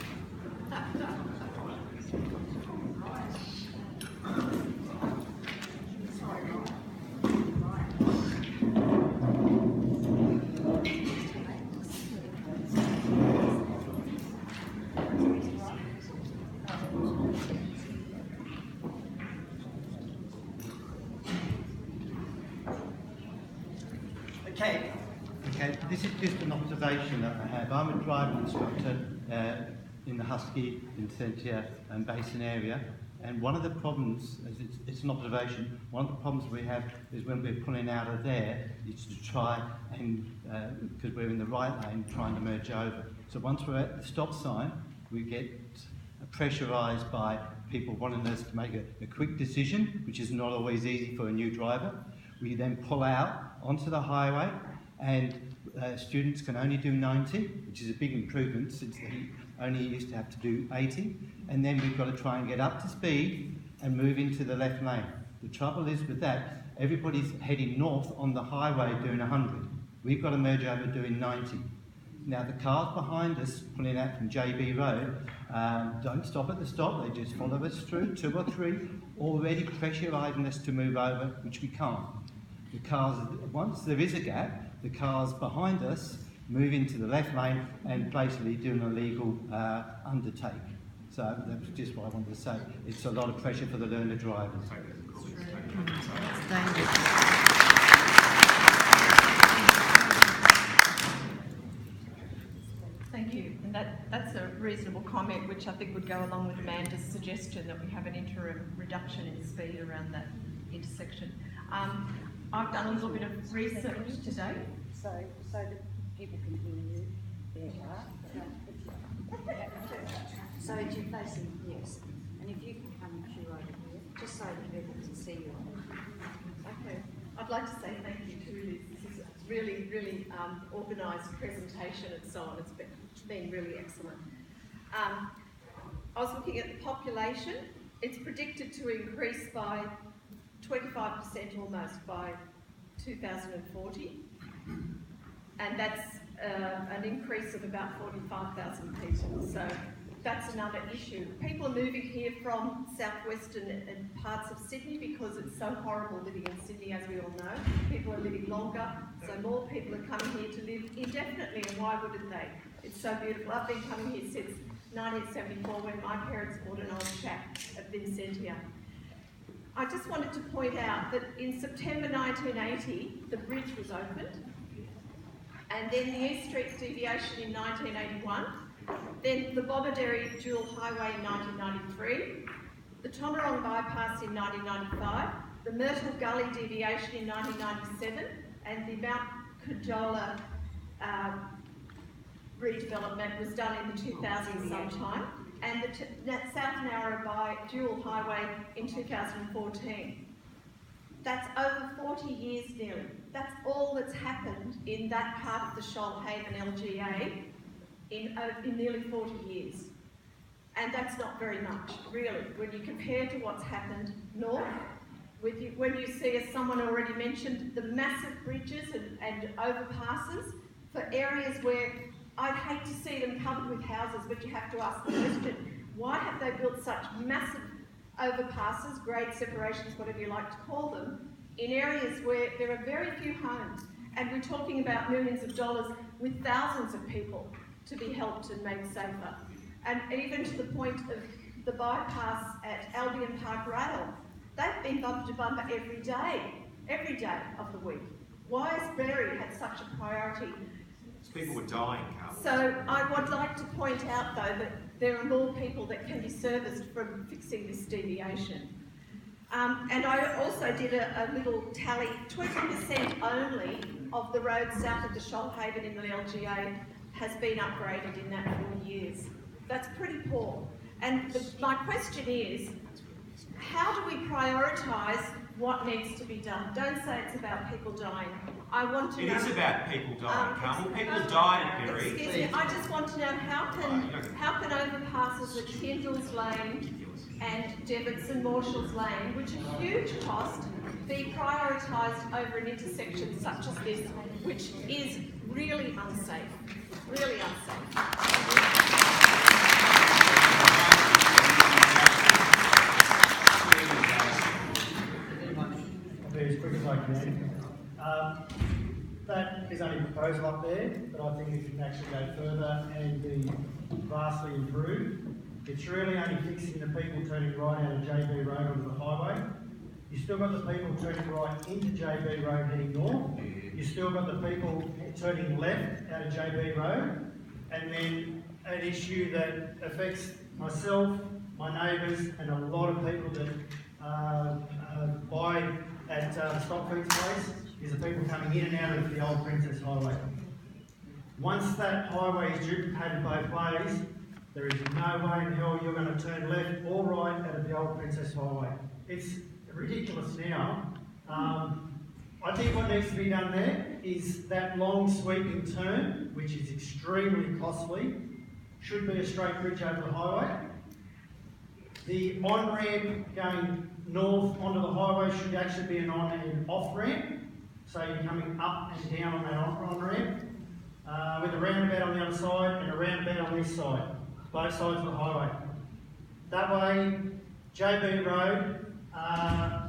Okay, this is just an observation that I have. I'm a driving instructor in the Husky, Vincentia and Basin area, and one of the problems, as it's an observation, one of the problems we have is when we're pulling out of there, is to try and, because we're in the right lane, trying to merge over. So once we're at the stop sign, we get pressurised by people wanting us to make a quick decision, which is not always easy for a new driver. We then pull out onto the highway, and students can only do 90, which is a big improvement since they only used to have to do 80. And then we've got to try and get up to speed and move into the left lane. The trouble is with that, everybody's heading north on the highway doing 100. We've got to merge over doing 90. Now the cars behind us, pulling out from JB Road, don't stop at the stop, they just follow us through, 2 or 3, already pressurising us to move over, which we can't. The cars, once there is a gap, the cars behind us move into the left lane and basically do an illegal undertake. So that's just what I wanted to say. It's a lot of pressure for the learner drivers. Thank you. And that's a reasonable comment, which I think would go along with Amanda's suggestion that we have an interim reduction in speed around that intersection. I've done a little bit of research today. So that people can hear you better. So that you're facing, yes. And if you can come and queue over here, just so that people can see you. Okay. I'd like to say thank you to Liz. This is a really, really organised presentation and so on. It's been really excellent. I was looking at the population. It's predicted to increase by 25% almost by 2040, and that's an increase of about 45,000 people. So that's another issue. People are moving here from southwestern and parts of Sydney because it's so horrible living in Sydney, as we all know. People are living longer, so more people are coming here to live indefinitely, and why wouldn't they? It's so beautiful. I've been coming here since 1974 when my parents bought an old shack at Vincentia. I just wanted to point out that in September 1980, the bridge was opened, and then the East Street deviation in 1981, then the Bomaderry dual highway in 1993, the Tomarong bypass in 1995, the Myrtle Gully deviation in 1997, and the Mount Conjola redevelopment was done in the 2000s sometime, and the South Narrabri dual highway in 2014. That's over 40 years nearly. That's all that's happened in that part of the Shoalhaven LGA in nearly 40 years. And that's not very much, really, when you compare to what's happened north. When you see, as someone already mentioned, the massive bridges and overpasses for areas where I'd hate to see them covered with houses, but you have to ask the question, why have they built such massive overpasses, grade separations, whatever you like to call them, in areas where there are very few homes, and we're talking about millions of dollars with thousands of people to be helped and made safer. And even to the point of the bypass at Albion Park Rail, they've been bumper to bumper every day of the week. Why has Berry had such a priority? People were dying, Carl. So I would like to point out, though, that there are more people that can be serviced from fixing this deviation. And I also did a little tally. 20% only of the road south of the Shoalhaven in the LGA has been upgraded in that 4 years. That's pretty poor. And my question is, how do we prioritise what needs to be done? Don't say it's about people dying. I want to know... It is about people dying, Carmel. People died at Berry. Excuse me, I just want to know how can overpasses at Tyndall's Lane and Devitt's Marshall's Lane, which are huge cost, be prioritised over an intersection such as this, which is really unsafe. Really unsafe. As quick as I can. That is only a proposal up there, but I think it can actually go further and be vastly improved. It's really only fixing the people turning right out of JB Road onto the highway. You've still got the people turning right into JB Road heading north. You've still got the people turning left out of JB Road. And then an issue that affects myself, my neighbours, and a lot of people that buy at Stockford's place is the people coming in and out of the old Princess Highway. Once that highway is duplicated both ways, there is no way in hell you're going to turn left or right out of the old Princess Highway. It's ridiculous now. I think what needs to be done there is that long sweeping turn, which is extremely costly, should be a straight bridge over the highway. The on-ramp going north onto the highway should actually be an on and off ramp, so you're coming up and down on that on-ramp, with a roundabout on the other side and a roundabout on this side, both sides of the highway. That way, JB Road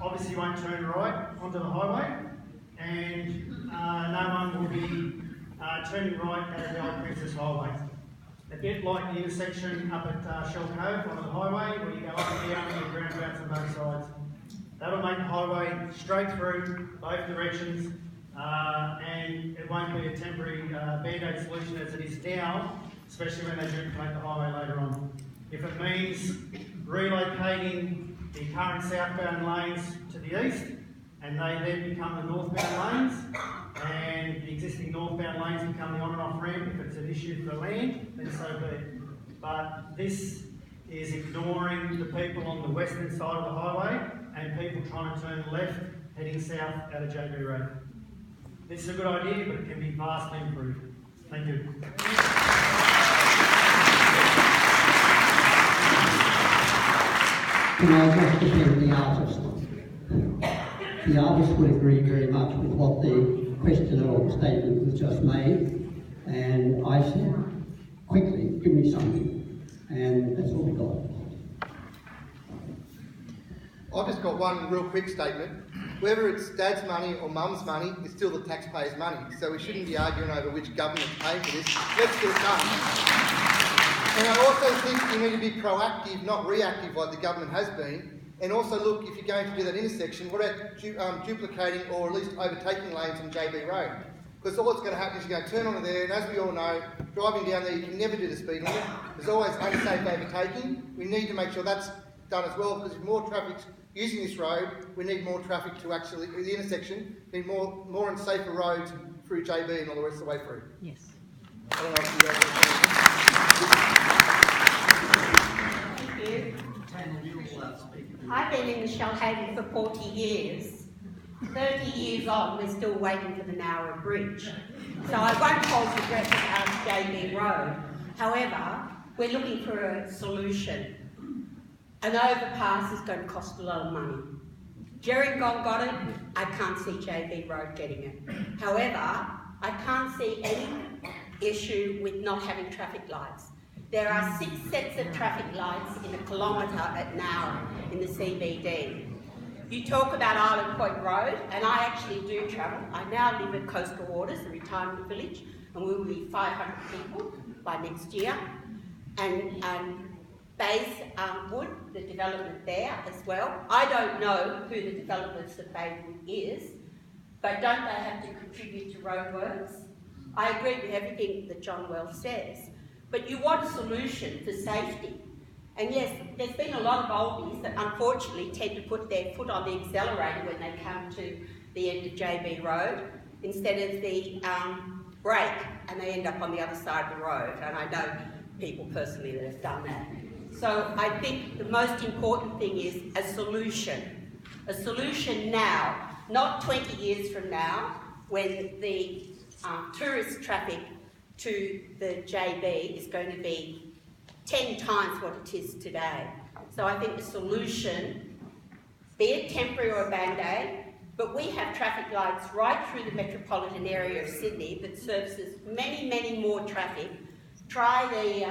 obviously won't turn right onto the highway, and no one will be turning right out of the old Princess Highway. A bit like the intersection up at Shoalhaven onto the highway, where you go up and down and get roundabouts on both sides. That'll make the highway straight through both directions, and it won't be a temporary band-aid solution as it is now, especially when they duplicate the highway later on. If it means relocating the current southbound lanes to the east, and they then become the northbound lanes, and the existing northbound lanes become the on and off ramp, if it's an issue for land, then so be it. But this is ignoring the people on the western side of the highway and people trying to turn left heading south out of JB Road. This is a good idea, but it can be vastly improved. Thank you. Can I just defend the artist? The artist would agree very much with what the questioner or the statement was just made, and I said, quickly, give me something, and that's all we got. I've just got one real quick statement. Whether it's dad's money or mum's money, it's still the taxpayers' money, so we shouldn't be arguing over which government's paying for this. Let's get it done. And I also think you need to be proactive, not reactive like the government has been. And also look, if you're going to do that intersection, what about duplicating or at least overtaking lanes on JB Road? Because all that's going to happen is you're going to turn onto there, and as we all know, driving down there you can never do the speed limit. There's always unsafe overtaking. We need to make sure that's done as well, because if more traffic's using this road, we need more traffic to actually, the intersection, we need more and safer roads through JB and all the rest of the way through. Yes. I don't know if you guys Thank you. I've been in the Shoalhaven for 40 years. 30 years on, we're still waiting for the Nowra Bridge. So I won't hold your breath about JB Road. However, we're looking for a solution. An overpass is going to cost a lot of money. Gerringong got it, I can't see JB Road getting it. However, I can't see any issue with not having traffic lights. There are 6 sets of traffic lights in a kilometre at Nowra in the CBD. You talk about Island Point Road, and I actually do travel. I now live at Coastal Waters, a retirement village, and we will be 500 people by next year. And Bayswood, the development there as well. I don't know who the developers of Bayswood is, but don't they have to contribute to roadworks? I agree with everything that John Wells says, but you want a solution for safety. And yes, there's been a lot of oldies that unfortunately tend to put their foot on the accelerator when they come to the end of JB Road instead of the brake, and they end up on the other side of the road. And I know people personally that have done that. So I think the most important thing is a solution. A solution now, not 20 years from now, when the tourist traffic to the JB is going to be 10 times what it is today. So I think the solution, be it temporary or a band-aid, but we have traffic lights right through the metropolitan area of Sydney that services many, many more traffic. Try the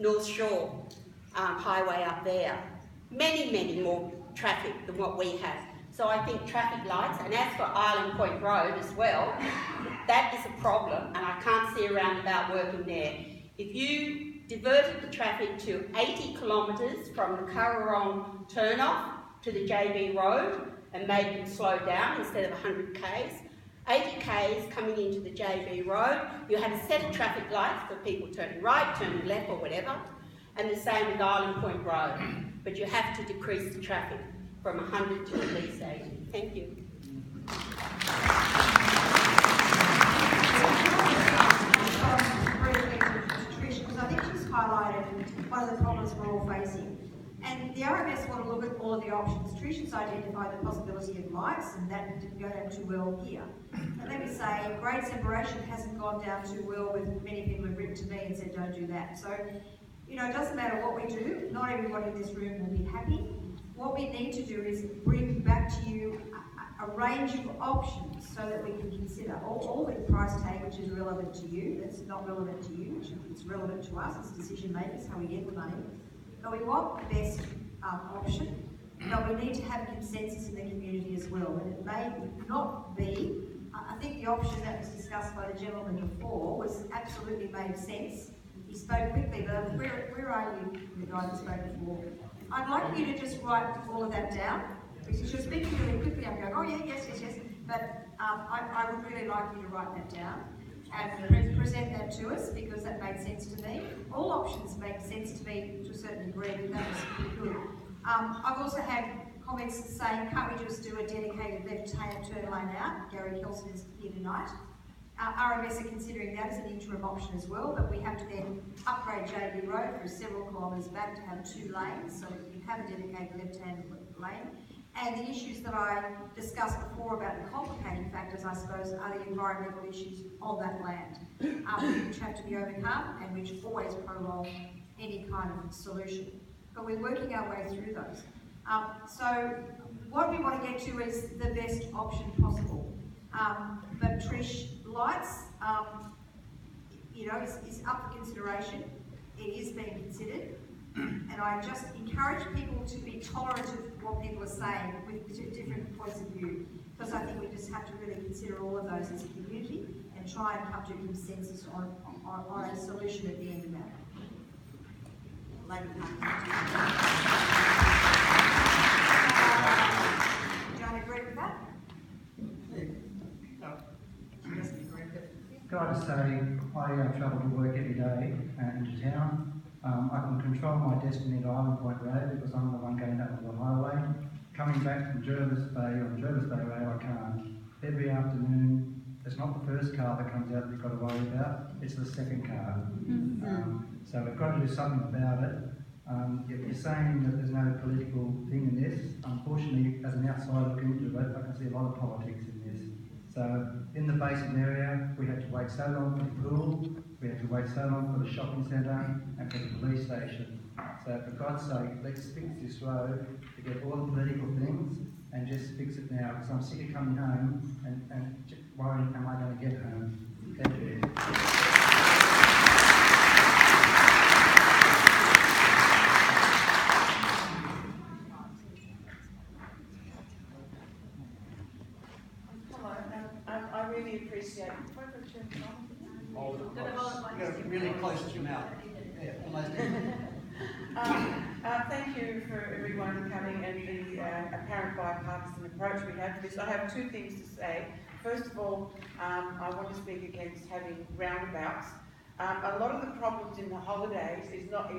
North Shore highway up there. Many, many more traffic than what we have. So I think traffic lights, and as for Island Point Road as well, that is a problem, and I can't see a roundabout working there. If you diverted the traffic to 80 kilometres from the Currarong turn-off to the JB Road and made them slow down instead of 100 k's, 80 k's coming into the JB Road, you had a set of traffic lights for people turning right, turning left or whatever, and the same with Island Point Road. But you have to decrease the traffic from 100 to at least 80. Thank you. Because I think she's highlighted one of the problems we're all facing. And the RMS want to look at all of the options. Tricia's identified the possibility of lights, and that didn't go down too well here. And let me say, grade separation hasn't gone down too well with many people who've written to me and said don't do that. So, you know, it doesn't matter what we do, not everybody in this room will be happy. What we need to do is bring back to you a range of options so that we can consider all the price tag which is relevant to you, that's not relevant to you, which is relevant to us as decision makers, how we get the money. But we want the best option, but we need to have consensus in the community as well. And it may not be, I think the option that was discussed by the gentleman before was absolutely made sense. He spoke quickly, but where are you, the guy that spoke before? I'd like you to just write all of that down, because you're speaking really quickly. I'm going, oh yeah, yes. But I would really like you to write that down and present that to us, because that made sense to me. All options make sense to me to a certain degree, but that was pretty good. I've also had comments saying, can't we just do a dedicated left-hand turn lane out? Gary Kelson is here tonight. RMS are considering that as an interim option as well, but we have to then upgrade JB Road for several kilometres back to have 2 lanes, so that you have a dedicated left-hand lane. And the issues that I discussed before about the complicating factors, I suppose, are the environmental issues on that land, which have to be overcome and which always prolong any kind of solution. But we're working our way through those. So what we want to get to is the best option possible. But Trish, lights, you know, is up for consideration. It is being considered. And I just encourage people to be tolerant of what people are saying with different points of view, because I think we just have to really consider all of those as a community and try and come to a consensus on a solution at the end of that. Joanna, agree with that? Can I just say, I travel to work every day into town. I can control my destiny at Island Point Road because I'm the one going up the highway. Coming back from Jervis Bay on Jervis Bay Road, I can't. Every afternoon, it's not the first car that comes out that you've got to worry about, it's the second car. So we've got to do something about it. If you're saying that there's no political thing in this, unfortunately, as an outsider looking into it, I can see a lot of politics in this. So in the basin area, we had to wait so long for the pool, we had to wait so long for the shopping centre and for the police station. So for God's sake, let's fix this road, forget all the political things and just fix it now, because I'm sick of coming home and worrying, am I going to get home? Thank you. I really appreciate it. Really close to your mouth. Thank you for everyone coming and the apparent bipartisan approach we have to this. I have 2 things to say. First of all, I want to speak against having roundabouts. A lot of the problems in the holidays is not,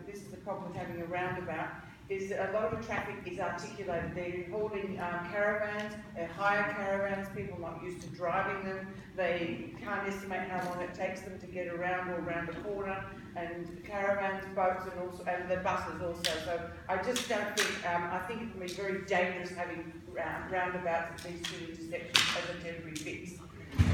this is the problem with having a roundabout, is that a lot of the traffic is articulated. They're hauling caravans, they're hire caravans, people not used to driving them, they can't estimate how long it takes them to get around or around the corner, and caravans, boats, and the buses also. So I just don't think, I think it can be very dangerous having roundabouts at these two intersections as a temporary fix.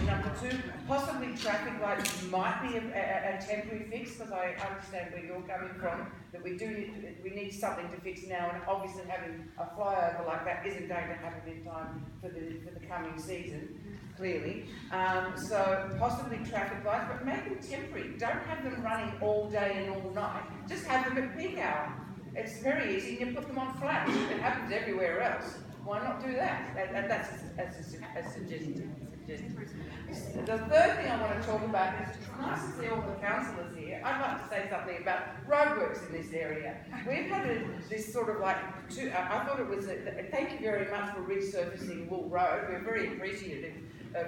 Number two, possibly traffic lights might be a temporary fix, because I understand where you're coming from, that we need something to fix now, and obviously having a flyover like that isn't going to happen in time for the coming season, clearly. So possibly traffic lights, but make them temporary. Don't have them running all day and all night. Just have them at peak hour. It's very easy, and you put them on flash. It happens everywhere else. Why not do that? And that's a suggestion. The third thing I want to talk about is, it's nice to see all the councillors here. I'd like to say something about roadworks in this area. We've had this sort of like, I thought it was, thank you very much for resurfacing Wool Road. We're very appreciative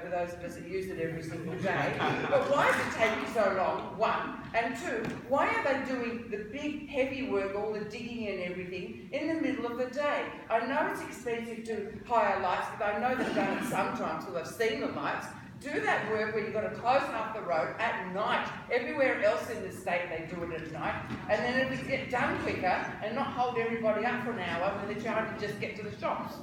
for those of us that use it every single day. But why is it taking so long, one? And two, why are they doing the big heavy work, all the digging and everything, in the middle of the day? I know it's expensive to hire lights, but I know they've done it sometimes because I've seen the lights. Do that work where you've got to close half the road at night. Everywhere else in the state they do it at night, and then it'll get done quicker and not hold everybody up for an hour when they're trying to just get to the shops.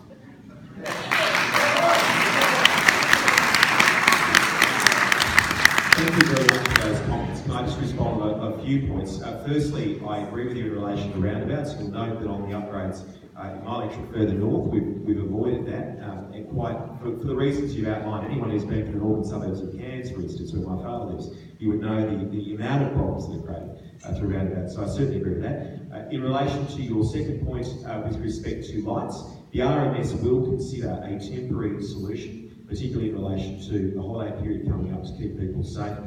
Thank you very much for those comments. Can I just respond to a few points? Firstly, I agree with you in relation to roundabouts. You'll note that on the upgrades in my lecture further north, we've avoided that, and quite for the reasons you've outlined. Anyone who's been to the northern suburbs of Cairns, for instance, where my father lives, you would know the amount of problems that are created through roundabouts. So I certainly agree with that. In relation to your second point with respect to lights, the RMS will consider a temporary solution, particularly in relation to the holiday period coming up to keep people safe.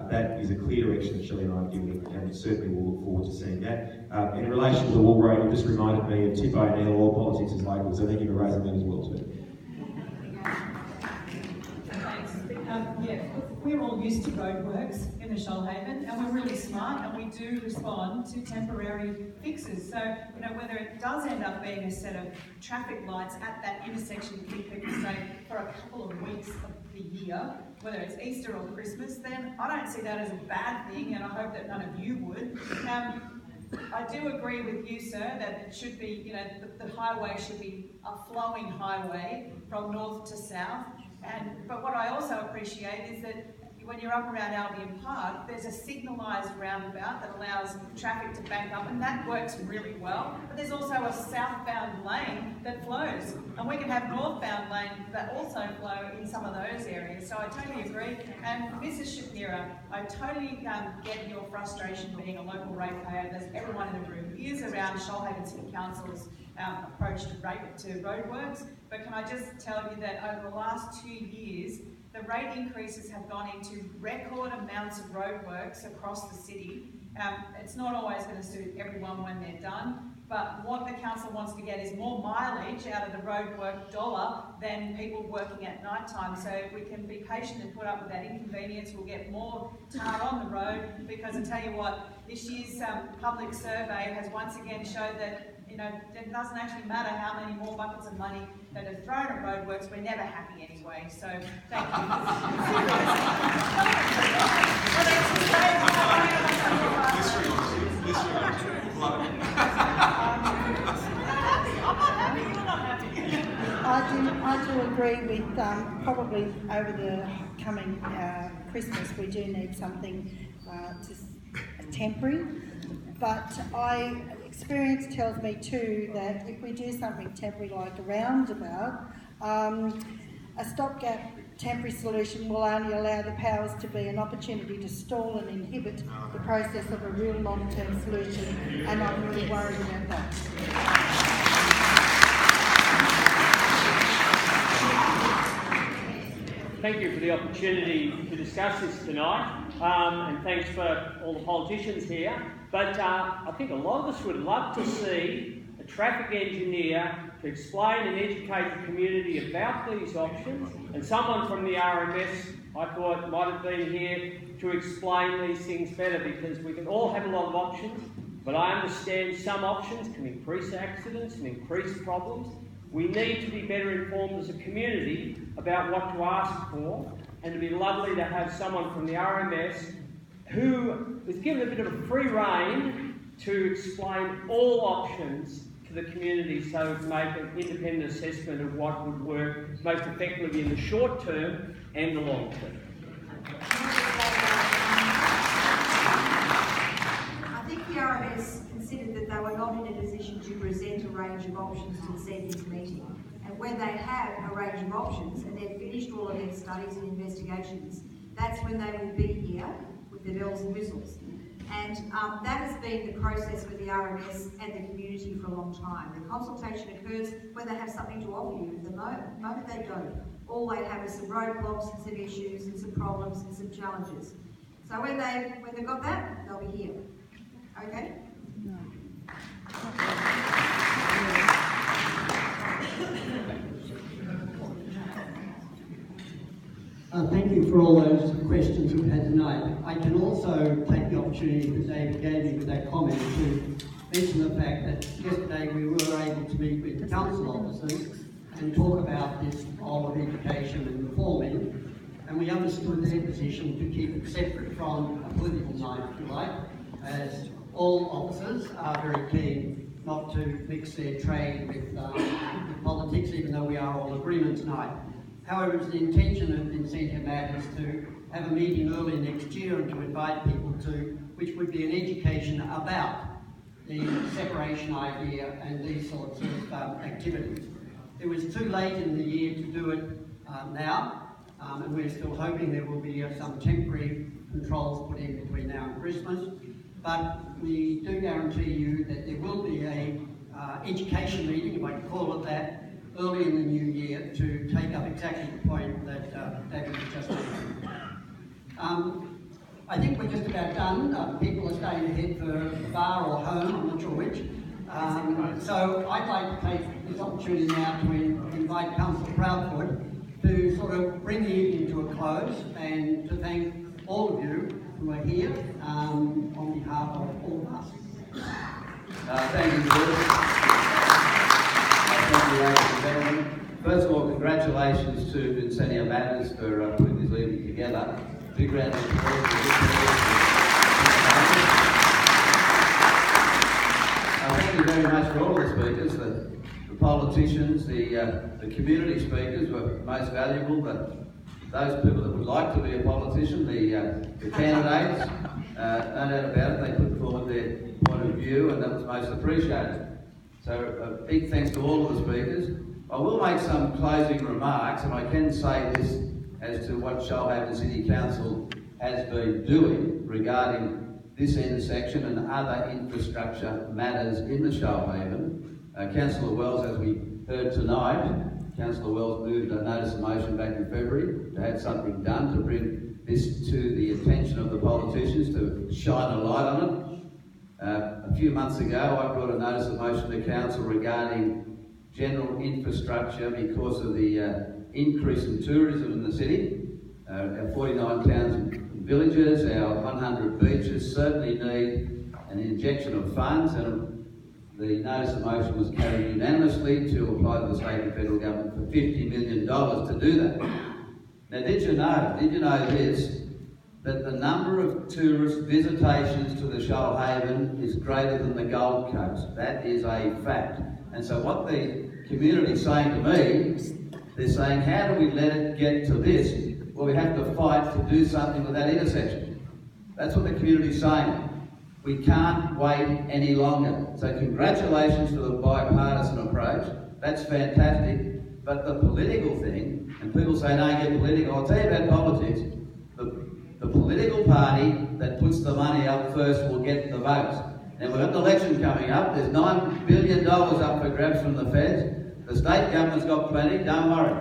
That is a clear direction that Shelley and I have given, and certainly we'll look forward to seeing that. In relation to the Wool Road, you just reminded me of Tip O'Neill, all politics is local, so thank you for raising that as well too. Yeah, we're all used to roadworks in the Shoalhaven, and we're really smart, and we do respond to temporary fixes. So, you know, whether it does end up being a set of traffic lights at that intersection to keep people safe for a couple of weeks of the year, whether it's Easter or Christmas, then I don't see that as a bad thing, and I hope that none of you would. I do agree with you, sir, that it should be, you know, the highway should be a flowing highway from north to south. But what I also appreciate is that when you're up around Albion Park, there's a signalised roundabout that allows traffic to bank up, and that works really well. But there's also a southbound lane that flows, and we can have northbound lanes that also flow in some of those areas. So I totally agree. And Mrs. Shapira, I totally get your frustration being a local ratepayer. There's everyone in the room is around Shoalhaven City Council's approach to roadworks. But can I just tell you that over the last 2 years, the rate increases have gone into record amounts of roadworks across the city. It's not always going to suit everyone when they're done, but what the council wants to get is more mileage out of the roadwork dollar than people working at night time. So if we can be patient and put up with that inconvenience, we'll get more tar on the road, because I tell you what, this year's public survey has once again showed that, you know, it doesn't actually matter how many more buckets of money that are thrown at roadworks, we're never happy anyway. So thank you. I do agree with probably over the coming Christmas we do need something temporary, but experience tells me too that if we do something temporary like a roundabout, a stopgap temporary solution will only allow the powers to be an opportunity to stall and inhibit the process of a real long-term solution, and I'm really worried about that. Thank you for the opportunity to discuss this tonight, and thanks for all the politicians here. But I think a lot of us would love to see a traffic engineer to explain and educate the community about these options, and someone from the RMS, I thought, might have been here to explain these things better, because we can all have a lot of options, But I understand some options can increase accidents and increase problems. We need to be better informed as a community about what to ask for, and it'd be lovely to have someone from the RMS who is given a bit of a free rein to explain all options to the community so to make an independent assessment of what would work most effectively in the short term and the long term. I think the RMS considered that they were not in a position to present a range of options to this evening's meeting. And when they have a range of options and they've finished all of their studies and investigations, that's when they will be here with the bells and whistles. And that has been the process with the RMS and the community for a long time. The consultation occurs when they have something to offer you. The moment they don't, all they have is some roadblocks and some issues and some problems and some challenges. So when they've got that, they'll be here. Okay? Thank you for all those questions we've had tonight. I can also take the opportunity that David gave me with that comment to mention the fact that yesterday we were able to meet with the council officers and talk about this whole of education and reforming, and we understood their position to keep it separate from a political night, if you like, as all officers are very keen not to mix their trade with politics, even though we are all agreement tonight. However, it's the intention of Vincentia Matters to have a meeting early next year and to invite people to, which would be an education about the separation idea and these sorts of activities. It was too late in the year to do it now, and we're still hoping there will be some temporary controls put in between now and Christmas. But we do guarantee you that there will be a education meeting, if I can call it that, early in the new year to take up exactly the point that David just made. I think we're just about done. People are staying ahead for the bar or home, I'm not sure which. So I'd like to take this opportunity now to invite Councillor Proudfoot to sort of bring the evening to a close and to thank all of you who are here on behalf of all of us. Thank you, Bruce. Thank you, ladies and gentlemen. First of all, congratulations to Vincentia Matters for putting this evening together. Big round of applause. Thank you very much for all the speakers, the politicians, the community speakers were most valuable, those people that would like to be a politician, the candidates, no doubt about it, they put forward their point of view and that was most appreciated. So a big thanks to all of the speakers. I will make some closing remarks, and I can say this as to what Shoalhaven City Council has been doing regarding this intersection and other infrastructure matters in the Shoalhaven. Councillor Wells, as we heard tonight, Councillor Wells moved a notice of motion back in February to have something done to bring this to the attention of the politicians, to shine a light on it. A few months ago, I brought a notice of motion to Council regarding general infrastructure because of the increase in tourism in the city. Our 49 towns and villages, our 100 beaches certainly need an injection of funds, and the notice of motion was carried unanimously to apply to the state and federal government for $50 million to do that. Now, did you know this? That the number of tourist visitations to the Shoalhaven is greater than the Gold Coast. That is a fact. And so what the community is saying to me, they're saying, how do we let it get to this? Well, we have to fight to do something with that intersection. That's what the community is saying. We can't wait any longer. So congratulations to the bipartisan approach. That's fantastic. But the political thing, and people say, don't get political. I'll tell you about politics. The political party that puts the money up first will get the votes. And we've got an election coming up. There's $9 billion up for grabs from the feds. The state government's got plenty, don't worry.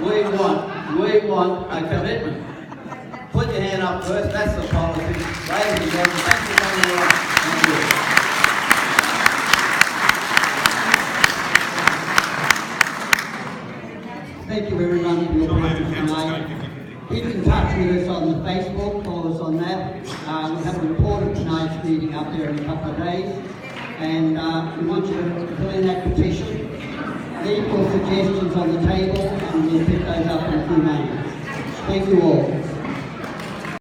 We want a commitment. Put your hand up first, that's the politics. Ladies and gentlemen, thanks for coming along. Thank you. Thank you everyone for your presence tonight. Keep in touch with us on the Facebook, follow us on that. We have a report of tonight's meeting up there in a couple of days. And we want you to fill in that petition. Leave your suggestions on the table and we'll pick those up in a few moments. Thank you all.